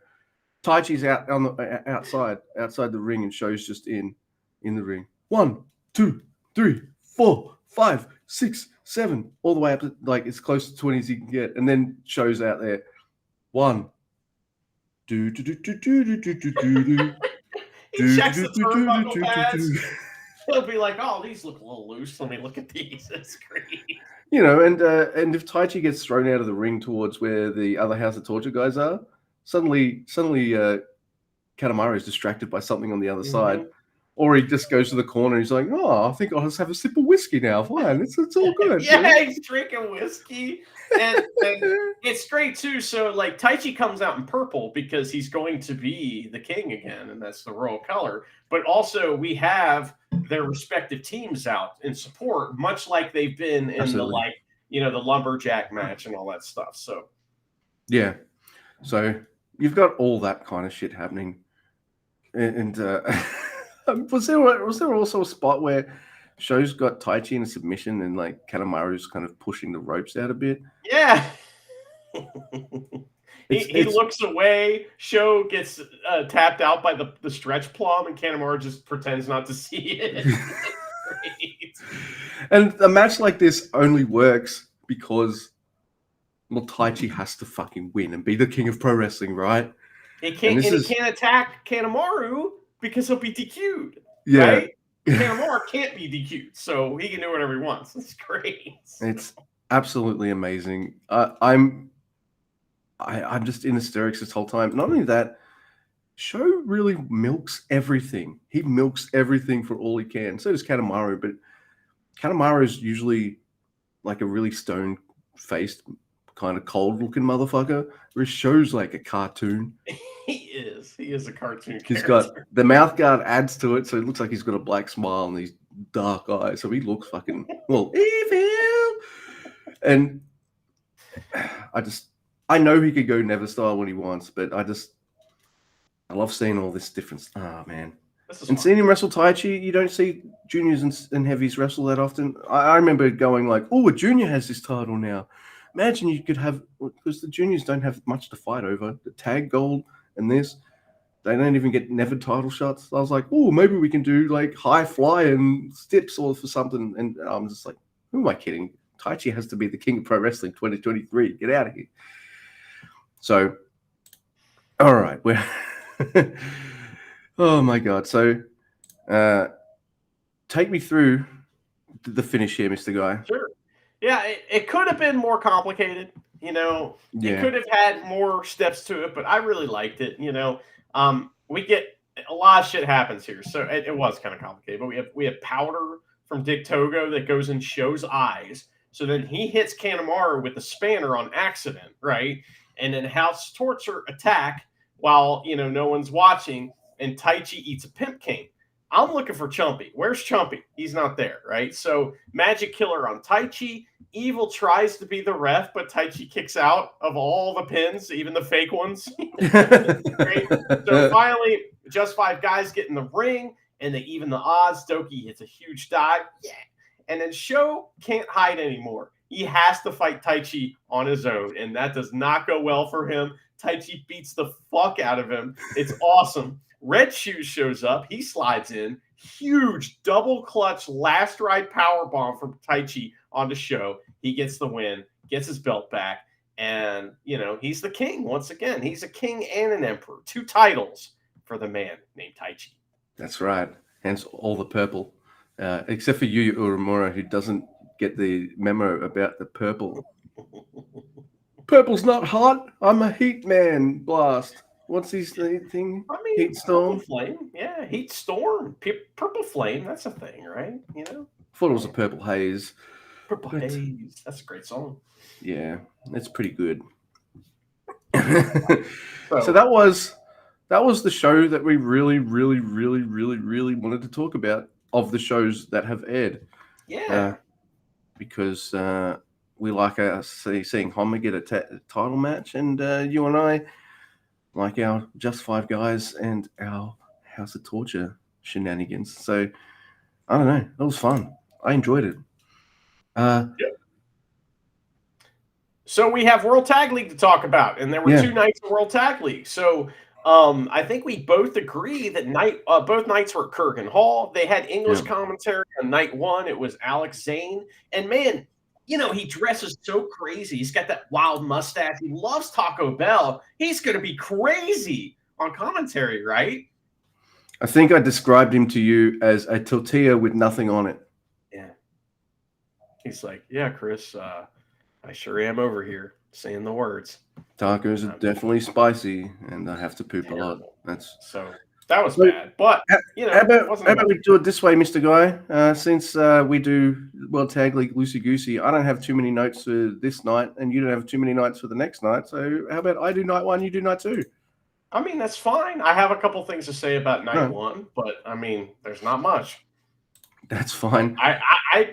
Taichi's out on the outside the ring, and Sho's just in the ring. 1, 2, 3, 4, 5, 6, 7, all the way up to like as close to 20 as you can get, and then Sho's out there. 1. Do do do do do do do do do. He checks the turnbuckle pads. He'll be like, "Oh, these look a little loose. Let me look at these. That's great." You know, and if Taichi gets thrown out of the ring towards where the other House of Torture guys are, suddenly Kanemaru is distracted by something on the other side, or he just goes to the corner and he's like, "Oh, I think I'll just have a sip of whiskey now. Fine, it's all good." Yeah, he's drinking whiskey, and it's great too. So like Taichi comes out in purple because he's going to be the king again, and that's the royal color. But also we have their respective teams out in support, much like they've been in the the lumberjack match and all that stuff. So yeah, so you've got all that kind of shit happening, and was there also a spot where Sho's got Taichi in a submission and like Kanemaru's kind of pushing the ropes out a bit? Yeah. He looks away. Sho gets tapped out by the stretch plum, and Kanemaru just pretends not to see it. And a match like this only works because Taichi has to fucking win and be the king of pro wrestling, right? He can't attack Kanemaru because he'll be DQ'd. Yeah. Right? Kanemaru can't be DQ'd, so he can do whatever he wants. It's great. It's absolutely amazing. I'm just in hysterics this whole time. Not only that, Show really milks everything. He milks everything for all he can. So does Kanemaru, but Kanemaru is usually like a really stone-faced, kind of cold-looking motherfucker, whereas Show's like a cartoon. He is a cartoon He's character. got the mouth guard adds to it, so it looks like he's got a black smile and these dark eyes. So he looks fucking evil. And I know he could go Never Style when he wants, but I love seeing all this different. Oh man. And seeing him wrestle Taichi, you don't see juniors and heavies wrestle that often. I remember going like, oh, a junior has this title now. Imagine you could have, because the juniors don't have much to fight over. The tag gold and this, they don't even get never title shots. I was like, oh, maybe we can do like high fly and steps or for something. And I'm just like, who am I kidding? Taichi has to be the king of pro wrestling 2023. Get out of here. So, all right, we're. Oh my god! So, take me through the finish here, Mr. Guy. Sure. Yeah, it could have been more complicated. You know, it could have had more steps to it, but I really liked it. You know, we get a lot of shit happens here, so it was kind of complicated. But we have powder from Dick Togo that goes in Show's eyes. So then he hits Kanemaru with the spanner on accident, right? And then House Torture attack while no one's watching, and Taichi eats a pimp cane. I'm looking for Chumpy. Where's Chumpy? He's not there, right? So Magic Killer on Taichi. Evil tries to be the ref, but Taichi kicks out of all the pins, even the fake ones. Great. So finally, just 5 guys get in the ring, and they even the odds. Doki hits a huge dive. Yeah. And then Sho can't hide anymore. He has to fight Taichi on his own, and that does not go well for him. Taichi beats the fuck out of him. It's awesome. Red Shoes shows up. He slides in. Huge double clutch last ride power bomb from Taichi on the Show. He gets the win, gets his belt back, and he's the king once again. He's a king and an emperor. 2 titles for the man named Taichi. That's right. Hence all the purple, except for Yu Uemura, who doesn't get the memo about the purple. Purple's not hot. I'm a heat man. Blast. What's his thing? I mean, Heat Storm? Purple Flame. Yeah, Heat Storm. Purple Flame. That's a thing, right? I thought it was a Purple Haze. Purple Haze. That's a great song. Yeah, it's pretty good. So that was the show that we really, really, really, really, really wanted to talk about of the shows that have aired. Yeah. Because we like seeing Homer get a title match, and you and I like our Just 5 Guys and our House of Torture shenanigans. So, I don't know. It was fun. I enjoyed it. Yep. So we have World Tag League to talk about, and there were 2 nights of World Tag League. So I think we both agree that both nights were at Kurgan Hall. They had English commentary on night 1. It was Alex Zane. And man, he dresses so crazy. He's got that wild mustache. He loves Taco Bell. He's going to be crazy on commentary, right? I think I described him to you as a tortilla with nothing on it. Yeah. He's like, yeah, Chris, I sure am over here saying the words. Tacos are definitely spicy, and I have to poop a lot. That was bad, but how about we do it this way, Mr. Guy? Since we do World Tag League loosey goosey, I don't have too many notes for this night, and you don't have too many notes for the next night. So how about I do night 1, you do night 2? I mean, that's fine. I have a couple things to say about night 1, but I mean, there's not much. That's fine. I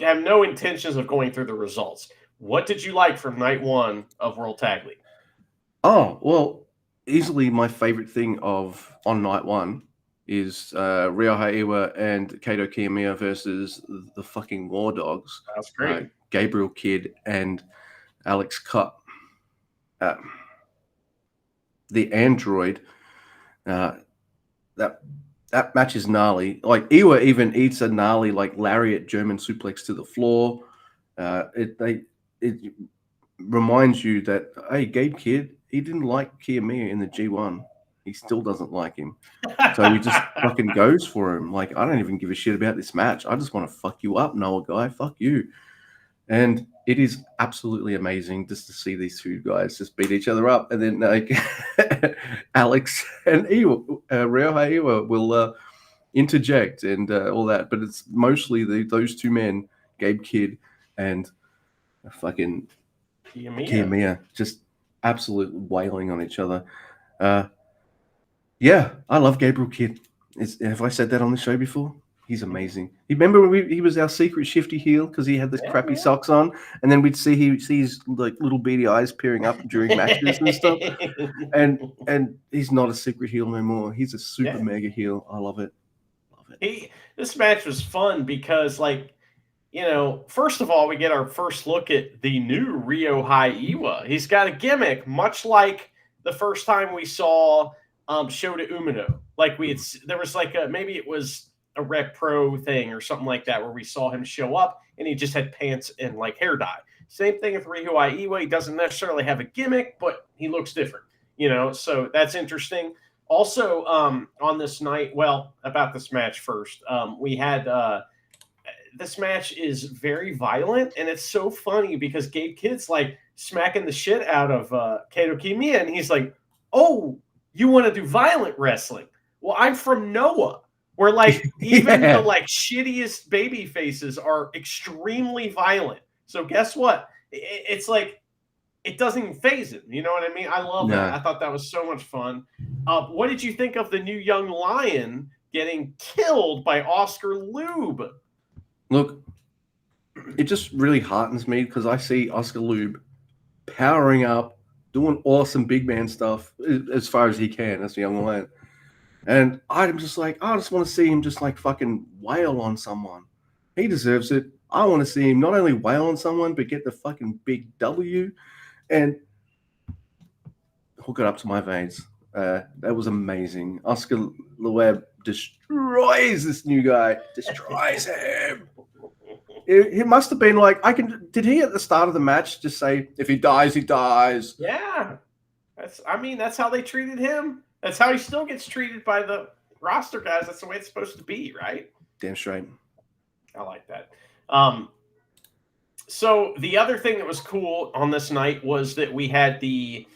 have no intentions of going through the results. What did you like from night 1 of World Tag League? Oh, well, easily my favorite thing on night 1 is Ryohei Iwa and Kato Kiyomiya versus the fucking War Dogs. That's great. Gabriel Kidd and Alex Cup. The android, that match is gnarly. Like Iwa even eats a gnarly lariat German suplex to the floor. It reminds you that, hey, Gabe Kidd, he didn't like Kiyomiya in the G1. He still doesn't like him. So he just fucking goes for him. Like, I don't even give a shit about this match. I just want to fuck you up, Noah Guy. Fuck you. And it is absolutely amazing just to see these 2 guys just beat each other up. And then Alex and Iwa, Ryo Haiwa will interject and all that, but it's mostly those two men, Gabe Kidd and fucking Kiyomiya, just absolute wailing on each other. Yeah, I love Gabriel Kidd. Have I said that on the show before? He's amazing. You remember when he was our secret shifty heel because he had the crappy socks on, and then we'd see his like little beady eyes peering up during matches and stuff. And he's not a secret heel no more. He's a super mega heel. I love it. This match was fun because, like, you know, first of all, we get our first look at the new Ryo Haiwa. He's got a gimmick, much like the first time we saw Shota Umino. Like there was like maybe it was a Rec Pro thing or something like that where we saw him show up and he just had pants and like hair dye. Same thing with Ryo Haiwa. He doesn't necessarily have a gimmick, but he looks different, you know, so that's interesting. Also, on this night, well, about this match first, we had this match is very violent, and it's so funny because Gabe Kidd's like smacking the shit out of Kato Kiyomiya, and he's like, "Oh, you want to do violent wrestling? Well, I'm from Noah, where like even the like shittiest baby faces are extremely violent. So guess what? It's like it doesn't even phase him. You know what I mean? I love that. I thought that was so much fun. What did you think of the new young lion getting killed by Oscar Lube? Look, it just really heartens me because I see Oscar Lube powering up, doing awesome big man stuff as far as he can as a young lion. And I'm just like, I just want to see him just like fucking wail on someone. He deserves it. I want to see him not only wail on someone, but get the fucking big W and hook it up to my veins. That was amazing. Oscar Lube destroys this new guy. Destroys him. It must have been like, did he at the start of the match just say, if he dies, he dies? Yeah. That's how they treated him. That's how he still gets treated by the roster guys. That's the way it's supposed to be, right? Damn straight. I like that. So the other thing that was cool on this night was that we had the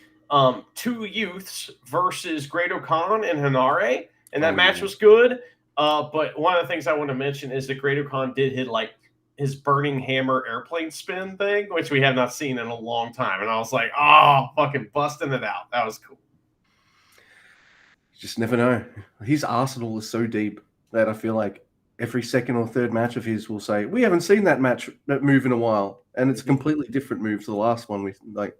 two youths versus Great-O-Khan and Hanare, and that match was good. But one of the things I want to mention is that Great-O-Khan did hit like his burning hammer airplane spin thing, which we have not seen in a long time. And I was like, oh, fucking busting it out. That was cool. You just never know. His arsenal is so deep that I feel like every second or third match of his will say, we haven't seen that move in a while. And it's a completely different move to the last one. We like.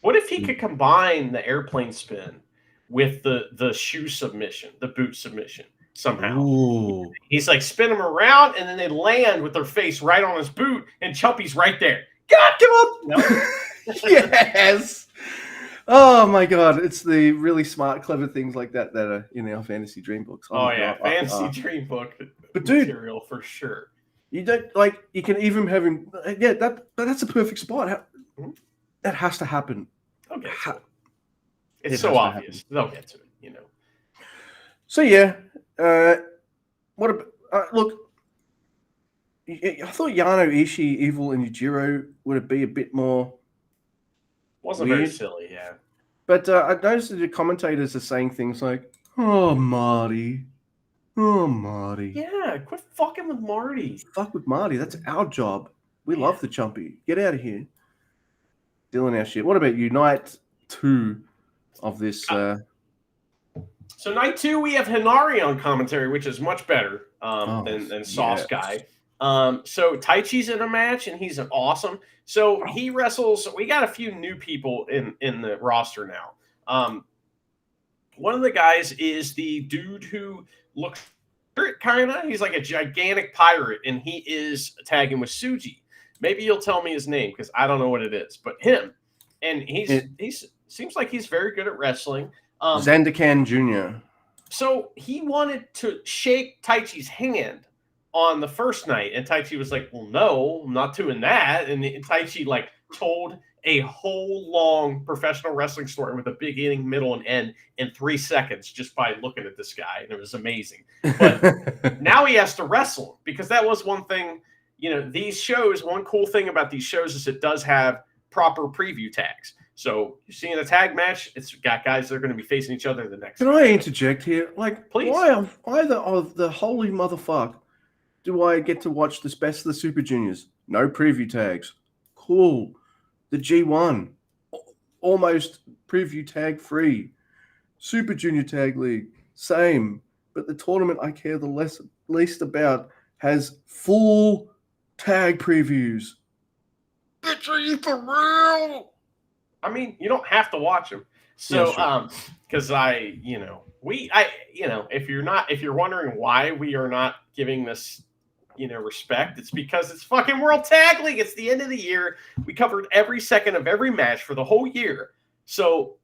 What if he could combine the airplane spin with the shoe submission, the boot submission somehow? Ooh. He's like spin them around and then they land with their face right on his boot and Chumpy's right there. God, give up! No. Yes. Oh my God! It's the really smart, clever things like that that are in our fantasy dream books. Oh yeah, fantasy dream book. But dude, material for sure. You don't like. You can even have him. Yeah, that's a perfect spot. That has to happen. Okay. It's so obvious. They'll get to it, you know. So yeah, what about look? I thought Yano, Ishii, Evil, and Yujiro would be a bit more. Wasn't weird. Very silly, yeah. But I noticed that the commentators are saying things like, "Oh, Marty. Oh, Marty. Yeah, quit fucking with Marty. Fuck with Marty. That's our job. We love the Chumpy. Get out of here. Stealing our shit." What about you? Night 2 of this. So night 2, we have Hinari on commentary, which is much better than Sauce Guy. So Taichi's in a match, and he's awesome. So he wrestles. We got a few new people in the roster now. One of the guys is the dude who looks kind of. He's like a gigantic pirate, and he is tagging with Suji. Maybe you'll tell me his name because I don't know what it is. But him, and he's seems like he's very good at wrestling. Zandakan Jr. So he wanted to shake Taichi's hand on the first night, and Taichi was like, well, no, I'm not doing that. And Taichi like told a whole long professional wrestling story with a beginning, middle, and end in 3 seconds just by looking at this guy, and it was amazing. But now he has to wrestle because that was one thing, you know, these shows, one cool thing about these shows is it does have proper preview tags. So you're seeing a tag match. It's got guys that are going to be facing each other the next. Can I interject here? Like, please? Why the holy motherfuck do I get to watch this Best of the Super Juniors? No preview tags. Cool. The G1, almost preview tag free. Super Junior Tag League, same. But the tournament I care the least about has full tag previews. Bitchy for real. I mean, you don't have to watch them. So, because if you're wondering why we are not giving this, respect, it's because it's fucking World Tag League. It's the end of the year. We covered every second of every match for the whole year. So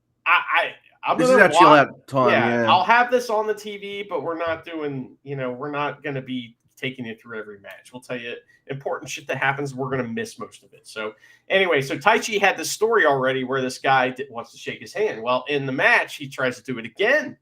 this is our chill out time. Yeah, I'll have this on the TV, but we're not doing, we're not going to be taking you through every match. We'll tell you important shit that happens. We're going to miss most of it. So anyway, so Taichi had this story already where this guy wants to shake his hand. Well, in the match, he tries to do it again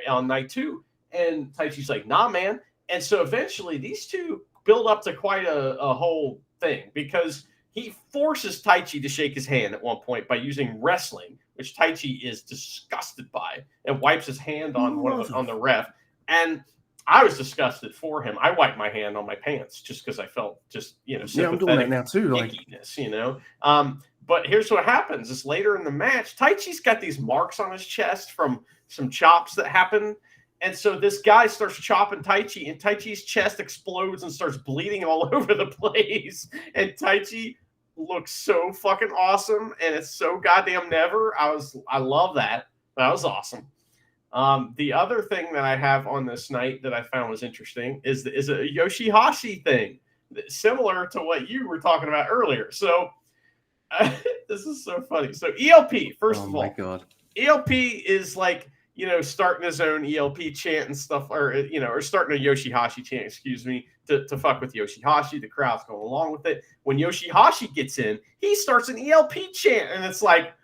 on night 2. And Taichi's like, nah, man. And so eventually these two build up to quite a whole thing because he forces Taichi to shake his hand at one point by using wrestling, which Taichi is disgusted by, and wipes his hand on the ref. And I was disgusted for him. I wiped my hand on my pants just because I felt sympathetic. Yeah, I'm doing that now too. Ickiness, But here's what happens: is later in the match, Taichi's got these marks on his chest from some chops that happened. And so this guy starts chopping Taichi, and Taichi's chest explodes and starts bleeding all over the place. And Taichi looks so fucking awesome, and it's so goddamn never. I love that. That was awesome. The other thing that I have on this night that I found was interesting is a Yoshihashi thing, similar to what you were talking about earlier. So this is so funny. So ELP, first of all, my God, ELP is like, starting his own ELP chant and stuff, or starting a Yoshihashi chant, excuse me, to fuck with Yoshihashi. The crowd's going along with it. When Yoshihashi gets in, he starts an ELP chant, and it's like,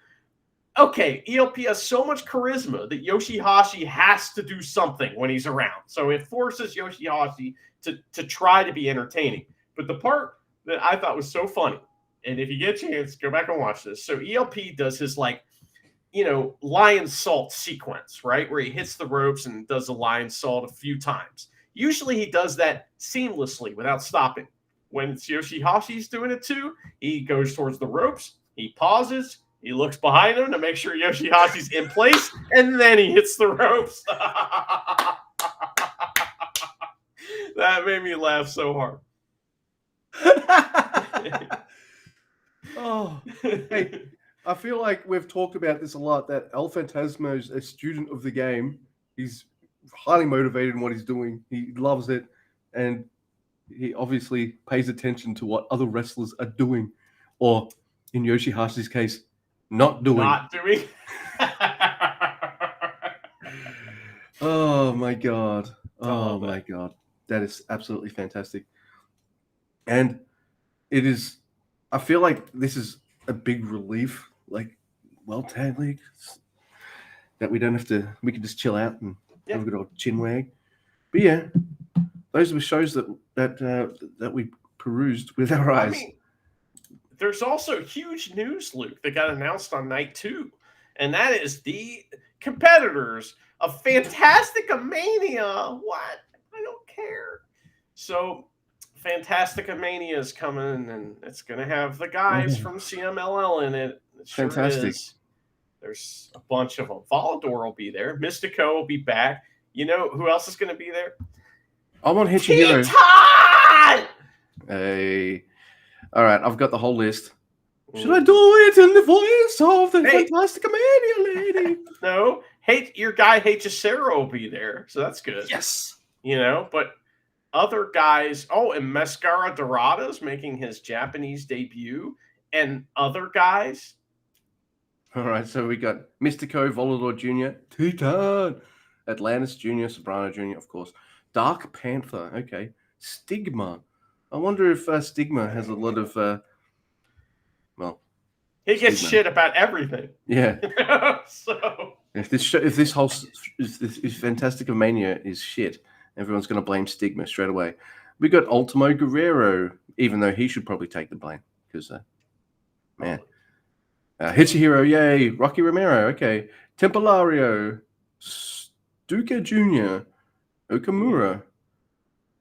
okay, ELP has so much charisma that Yoshihashi has to do something when he's around. So it forces Yoshihashi to try to be entertaining. But the part that I thought was so funny, and if you get a chance, go back and watch this. So ELP does his lion salt sequence, right? Where he hits the ropes and does the lion salt a few times. Usually he does that seamlessly without stopping. When Yoshihashi's doing it too, he goes towards the ropes, he pauses, he looks behind him to make sure Yoshihashi's in place, and then he hits the ropes. That made me laugh so hard. Oh, hey, I feel like we've talked about this a lot, that El Fantasma is a student of the game. He's highly motivated in what he's doing. He loves it, and he obviously pays attention to what other wrestlers are doing, or in Yoshihashi's case, not doing. Oh, my God. Oh, my God. That is absolutely fantastic. And it is, I feel like this is a big relief, Tag League, that we don't have to, we can just chill out and have a good old chin wag. But yeah, those were shows that we perused with our eyes. There's also huge news, Luke, that got announced on night 2, and that is the competitors of Fantasticamania. What? I don't care. So Fantasticamania is coming, and it's going to have the guys from CMLL in it. Sure fantastic. There's a bunch of them. Volador will be there. Mystico will be back. You know who else is going to be there? I want Hitchihiro. Teton! Hey. All right, I've got the whole list. Should I do it in the voice of the Fantasticamania lady? No. Your guy Hechicero will be there, so that's good. Yes. But other guys, and Mascara Dorada's making his Japanese debut, and other guys. All right, so we got Mystico, Volador Jr., Teton, Atlantis Jr., Sobrano Jr., of course, Dark Panther, okay, Stigma. I wonder if Stigma has a lot of, he gets shit about everything. Yeah. So if Fantasticamania is shit, everyone's going to blame Stigma straight away. We got Ultimo Guerrero, even though he should probably take the blame because, man, Hitchihiro, yay. Rocky Romero, okay. Templario, Stuka Jr., Okamura.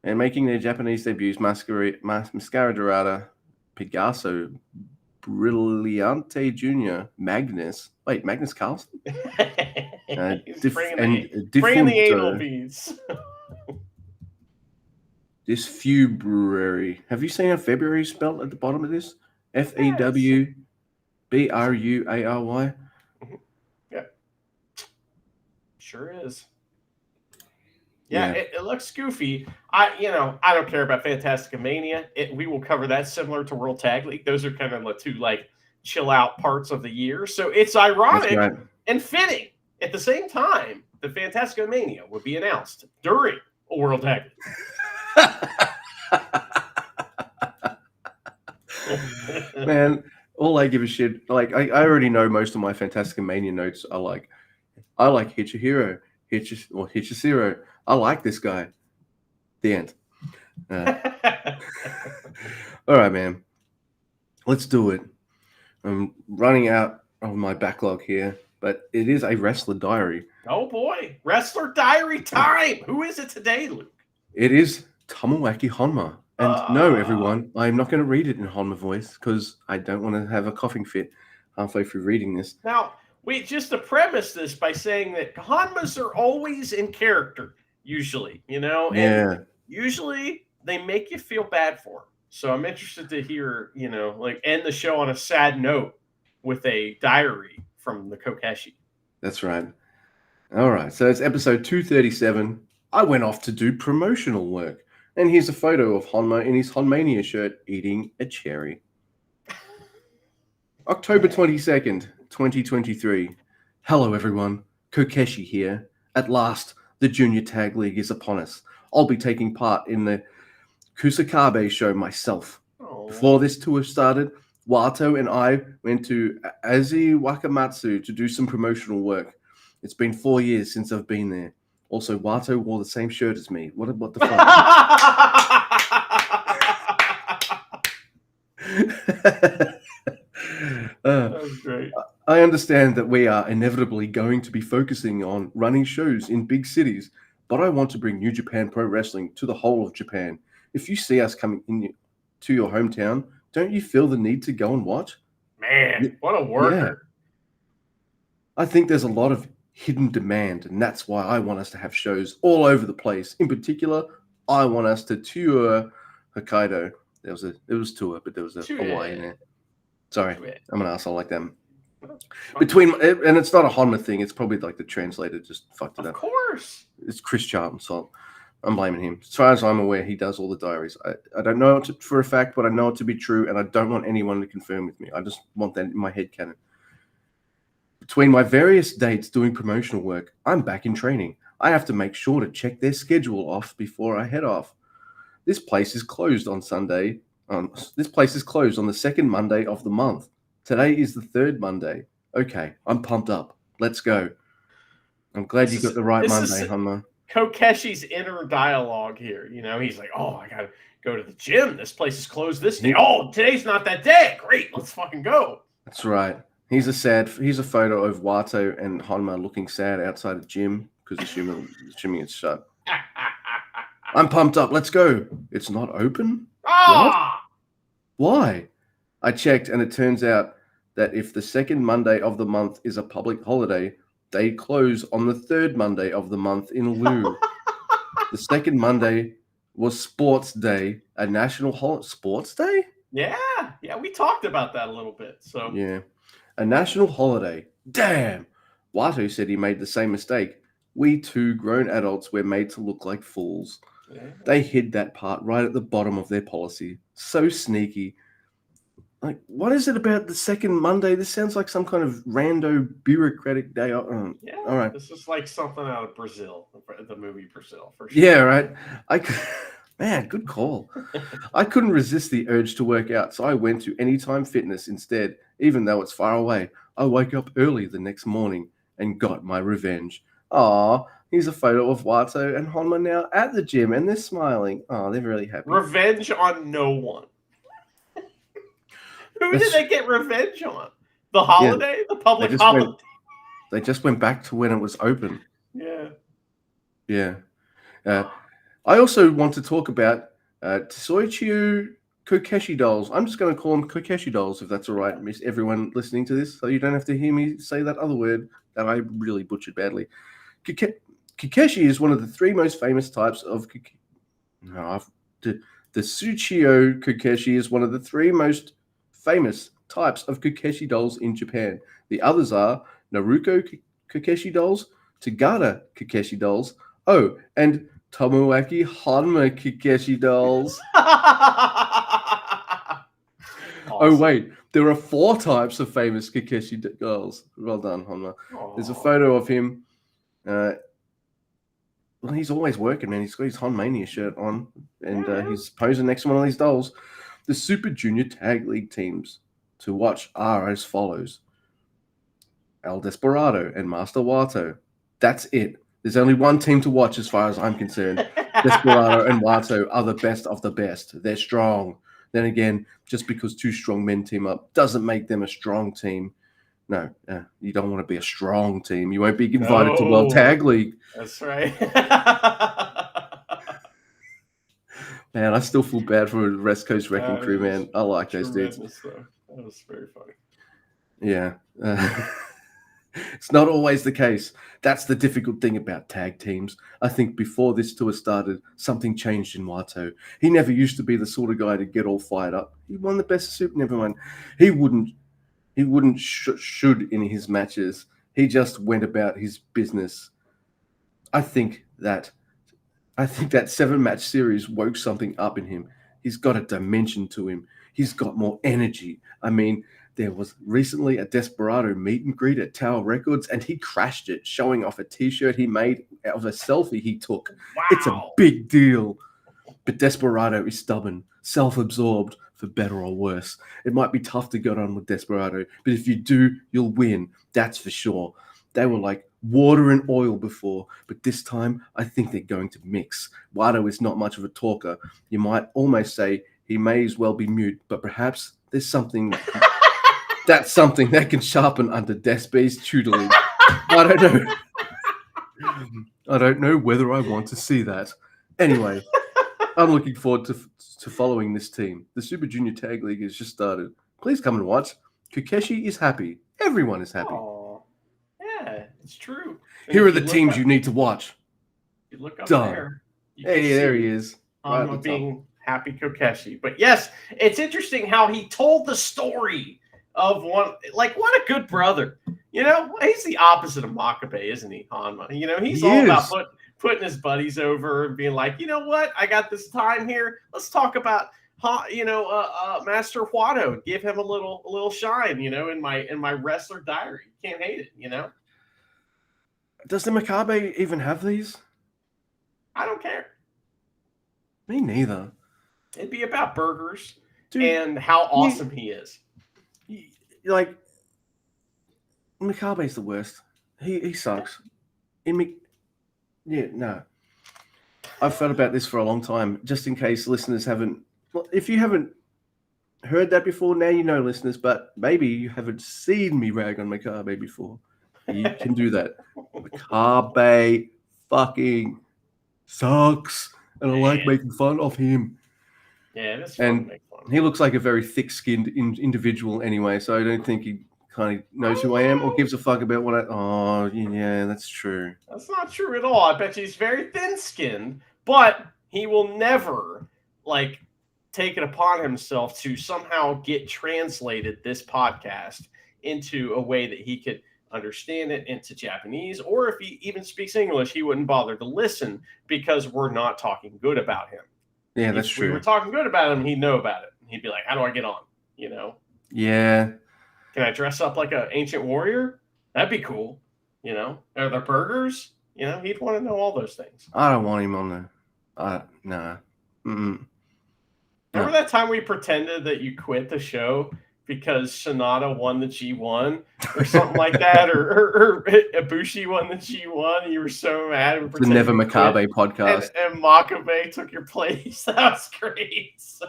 And making their Japanese debuts, Mascara Dorada, Picasso, Brillante Jr., Magnus. Wait, Magnus Carlsen? He's bringing the Defunto. anal beads. This February. Have you seen how February is spelled at the bottom of this? February. Yeah. Sure is. Yeah. It looks goofy. I don't care about Fantastica Mania. We will cover that similar to World Tag League. Those are kind of the two chill out parts of the year. So it's ironic and fitting at the same time that Fantastica Mania would be announced during a World Tag League. Man, all I give a shit. I already know most of my Fantastica Mania notes are I like Hitchihiro, Hitchihiro. I like this guy. The end. All right, man. Let's do it. I'm running out of my backlog here, but it is a wrestler diary. Oh boy, wrestler diary time! Who is it today, Luke? It is Tomoaki Honma. And no, everyone, I'm not going to read it in Honma voice because I don't want to have a coughing fit halfway through reading this. Now, we just to premise this by saying that Honmas are always in character, usually, and usually they make you feel bad for them. So I'm interested to hear, end the show on a sad note with a diary from the Kokeshi. That's right. All right. So it's episode 237. I went off to do promotional work. And here's a photo of Honma in his Honmania shirt eating a cherry. October 22nd, 2023. Hello, everyone. Kokeshi here. At last, the Junior Tag League is upon us. I'll be taking part in the Kusakabe show myself. Oh. Before this tour started, Wato and I went to Azi Wakamatsu to do some promotional work. It's been 4 years since I've been there. Also, Wato wore the same shirt as me. What the fuck? That was great. I understand that we are inevitably going to be focusing on running shows in big cities, but I want to bring New Japan Pro Wrestling to the whole of Japan. If you see us coming to your hometown, don't you feel the need to go and watch? Man, what a worker. Yeah. I think there's a lot of hidden demand, and that's why I want us to have shows all over the place. In particular, I want us to tour Hokkaido. It was tour, but there was a Hawaii in there. Sorry, I'm an asshole like them. And it's not a Honma thing. It's probably like the translator just fucked it up. Of course, it's Chris Charlton, so I'm blaming him. As far as I'm aware, he does all the diaries. I don't know it for a fact, but I know it to be true, and I don't want anyone to confirm with me. I just want that in my head canon. Between my various dates doing promotional work, I'm back in training. I have to make sure to check their schedule off before I head off. This place is closed on Sunday. This place is closed on the second Monday of the month. Today is the third Monday. Okay, I'm pumped up. Let's go. I'm glad you got the right Monday, Honma. Kokeshi's inner dialogue here. He's like, oh, I got to go to the gym. This place is closed this day. Oh, today's not that day. Great, let's fucking go. That's right. Here's a photo of Wato and Honma looking sad outside the gym because assuming it's shut. I'm pumped up. Let's go. It's not open? Ah! What? Why? I checked, and it turns out that if the second Monday of the month is a public holiday, they close on the third Monday of the month in lieu. The second Monday was Sports Day, a national holiday. Sports Day? Yeah, we talked about that a little bit. So yeah. A national holiday. Damn! Wato said he made the same mistake. We two grown adults were made to look like fools. Yeah. They hid that part right at the bottom of their policy. So sneaky. Like, what is it about the second Monday? This sounds like some kind of rando bureaucratic day. All right. This is like something out of Brazil, the movie Brazil. For sure. Yeah, right. Man, good call. I couldn't resist the urge to work out, so I went to Anytime Fitness instead, even though it's far away. I woke up early the next morning and got my revenge. Aw, here's a photo of Wato and Honma now at the gym, and they're smiling. Oh, they're really happy. Revenge on no one. Who did they get revenge on? The holiday? The public holiday? They just went back to when it was open. Yeah. Yeah. I also want to talk about Tsuichiyo Kokeshi dolls. I'm just going to call them Kokeshi dolls, if that's all right, miss everyone listening to this, so you don't have to hear me say that other word that I really butchered badly. Kokeshi is one of the three most famous types of... The Tsuchiyo Kokeshi is one of the three most famous types of Kokeshi dolls in Japan. The others are Naruko Kokeshi dolls, Tagada Kokeshi dolls, and Tomoaki Hanma Kokeshi dolls. Awesome. Oh, wait. There are 4 types of famous Kokeshi dolls. Well done, Hanma. There's a photo of him. Well, he's always working, man. He's got his Honmania shirt on, and he's posing next to one of these dolls. The Super Junior Tag League teams to watch are as follows. El Desperado and Master Wato. That's it. There's only one team to watch as far as I'm concerned. Desperado and Wato are the best of the best. They're strong. Then again, just because 2 strong men team up doesn't make them a strong team. No, you don't want to be a strong team. You won't be invited to World Tag League. That's right. Man, I still feel bad for the West Coast Wrecking Crew, man. I like those dudes. Though. That was very funny. Yeah. It's not always the case. That's the difficult thing about tag teams. I think before this tour started, something changed in Wato. He never used to be the sort of guy to get all fired up. He won the best suit, never mind. He wouldn't should in his matches. He just went about his business. I think that 7-match series woke something up in him. He's got a dimension to him. He's got more energy. I mean, there was recently a Desperado meet and greet at Tower Records, and he crashed it, showing off a T-shirt he made out of a selfie he took. Wow. It's a big deal. But Desperado is stubborn, self-absorbed, for better or worse. It might be tough to get on with Desperado, but if you do, you'll win. That's for sure. They were like water and oil before, but this time I think they're going to mix. Wato is not much of a talker. You might almost say he may as well be mute, but perhaps there's something that's something that can sharpen under Despe's tutelage. I don't know whether I want to see that. Anyway, I'm looking forward to following this team. The Super Junior Tag League has just started. Please come and watch. Kokeshi is happy. Everyone is happy. Aww. Yeah, it's true. And here are the teams you need to watch. You look up Done. there. Hey, there he is. Right being happy Kokeshi. But yes, it's interesting how he told the story of what a good brother. You know, he's the opposite of Makabe, isn't he, Hanma? You know, he's all about putting his buddies over and being like, you know what? I got this time here. Let's talk about, Master Wato. Give him a little shine, you know, in my wrestler diary. You can't hate it, you know. Does the Makabe even have these? I don't care. Me neither. It'd be about burgers and how awesome he is. Like, Makabe's the worst. He sucks. No. I've thought about this for a long time, just in case listeners haven't. Well, if you haven't heard that before, now you know, listeners, but maybe you haven't seen me rag on Makabe before. You can do that. Makabe fucking sucks, and I like making fun of him. Yeah, that's fun to make fun. He looks like a very thick-skinned individual anyway, so I don't think he kind of knows who I am or gives a fuck about what I... Oh, yeah, that's true. That's not true at all. I bet you he's very thin-skinned, but he will never, take it upon himself to somehow get translated this podcast into a way that he could understand it into Japanese, or if he even speaks English, he wouldn't bother to listen because we're not talking good about him. Yeah, that's true. If we were talking good about him, he'd know about it. He'd be like, how do I get on? You know? Yeah. Can I dress up like an ancient warrior? That'd be cool. You know? Are there burgers? You know, he'd want to know all those things. I don't want him on the... Nah. Mm-mm. Remember that time we pretended that you quit the show because Sonata won the G1 or something like that, or Ibushi won the G1, and you were so mad. The Never Makabe podcast. And Makabe took your place. That was great. So.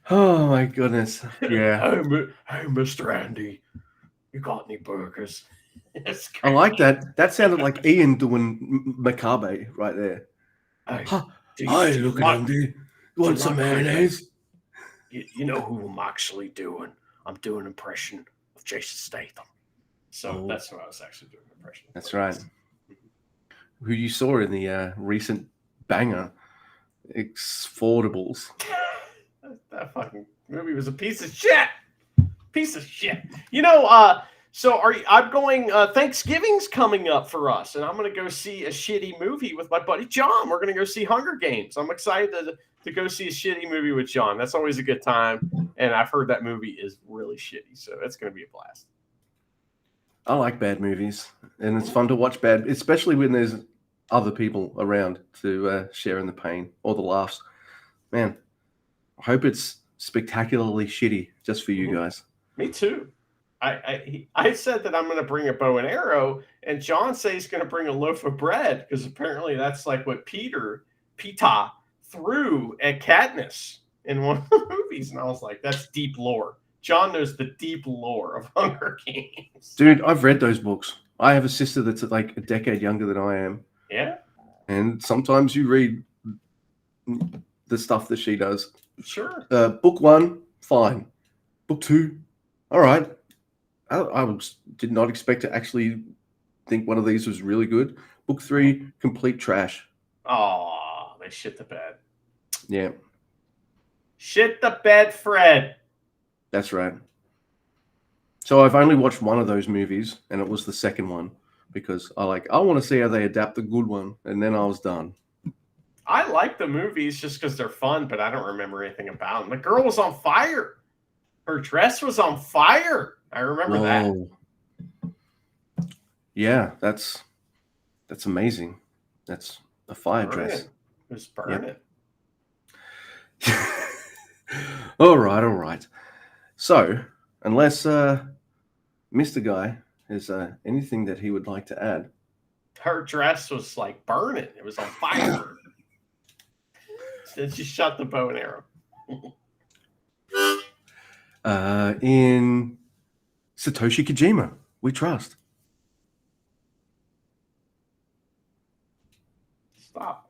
Oh my goodness. Yeah. Hey, Mr. Andy, you got any burgers? I like that. That sounded like Ian doing Macabre right there. Hey, Hi, do hi, you look at like Andy. do you Want some like creepy? mayonnaise? You know who I'm actually doing? I'm doing an impression of Jason Statham. So that's what I was actually doing an impression of. That's right. Who you saw in the recent banger, Exportables. That fucking movie was a piece of shit. Piece of shit. So I'm going. Thanksgiving's coming up for us, and I'm going to go see a shitty movie with my buddy John. We're going to go see Hunger Games. I'm excited to go see a shitty movie with John. That's always a good time, and I've heard that movie is really shitty, so it's going to be a blast. I like bad movies, and it's fun to watch bad, especially when there's other people around to share in the pain or the laughs. Man, I hope it's spectacularly shitty just for you guys. Me too. I said that I'm going to bring a bow and arrow, and John says he's going to bring a loaf of bread because apparently that's like what Peter threw at Katniss in one of the movies, and I was like, that's deep lore. John knows the deep lore of Hunger Games. Dude, I've read those books. I have a sister that's like a decade younger than I am. Yeah. And sometimes you read the stuff that she does. Sure. Book 1, fine. Book 2, all right. I did not expect to actually think one of these was really good. Book 3, complete trash. Oh, they shit the bed. Yeah. Shit the bed, Fred. That's right. So I've only watched one of those movies, and it was the second one, because I want to see how they adapt the good one, and then I was done. I like the movies just because they're fun, but I don't remember anything about them. The girl was on fire. Her dress was on fire. I remember that. Yeah, that's amazing. That's a fire dress. It was burning. Yep. All right. So, unless Mr. Guy has anything that he would like to add. Her dress was like burning. It was on fire. Then she shot the bow and arrow. In Satoshi Kojima, we trust. Stop.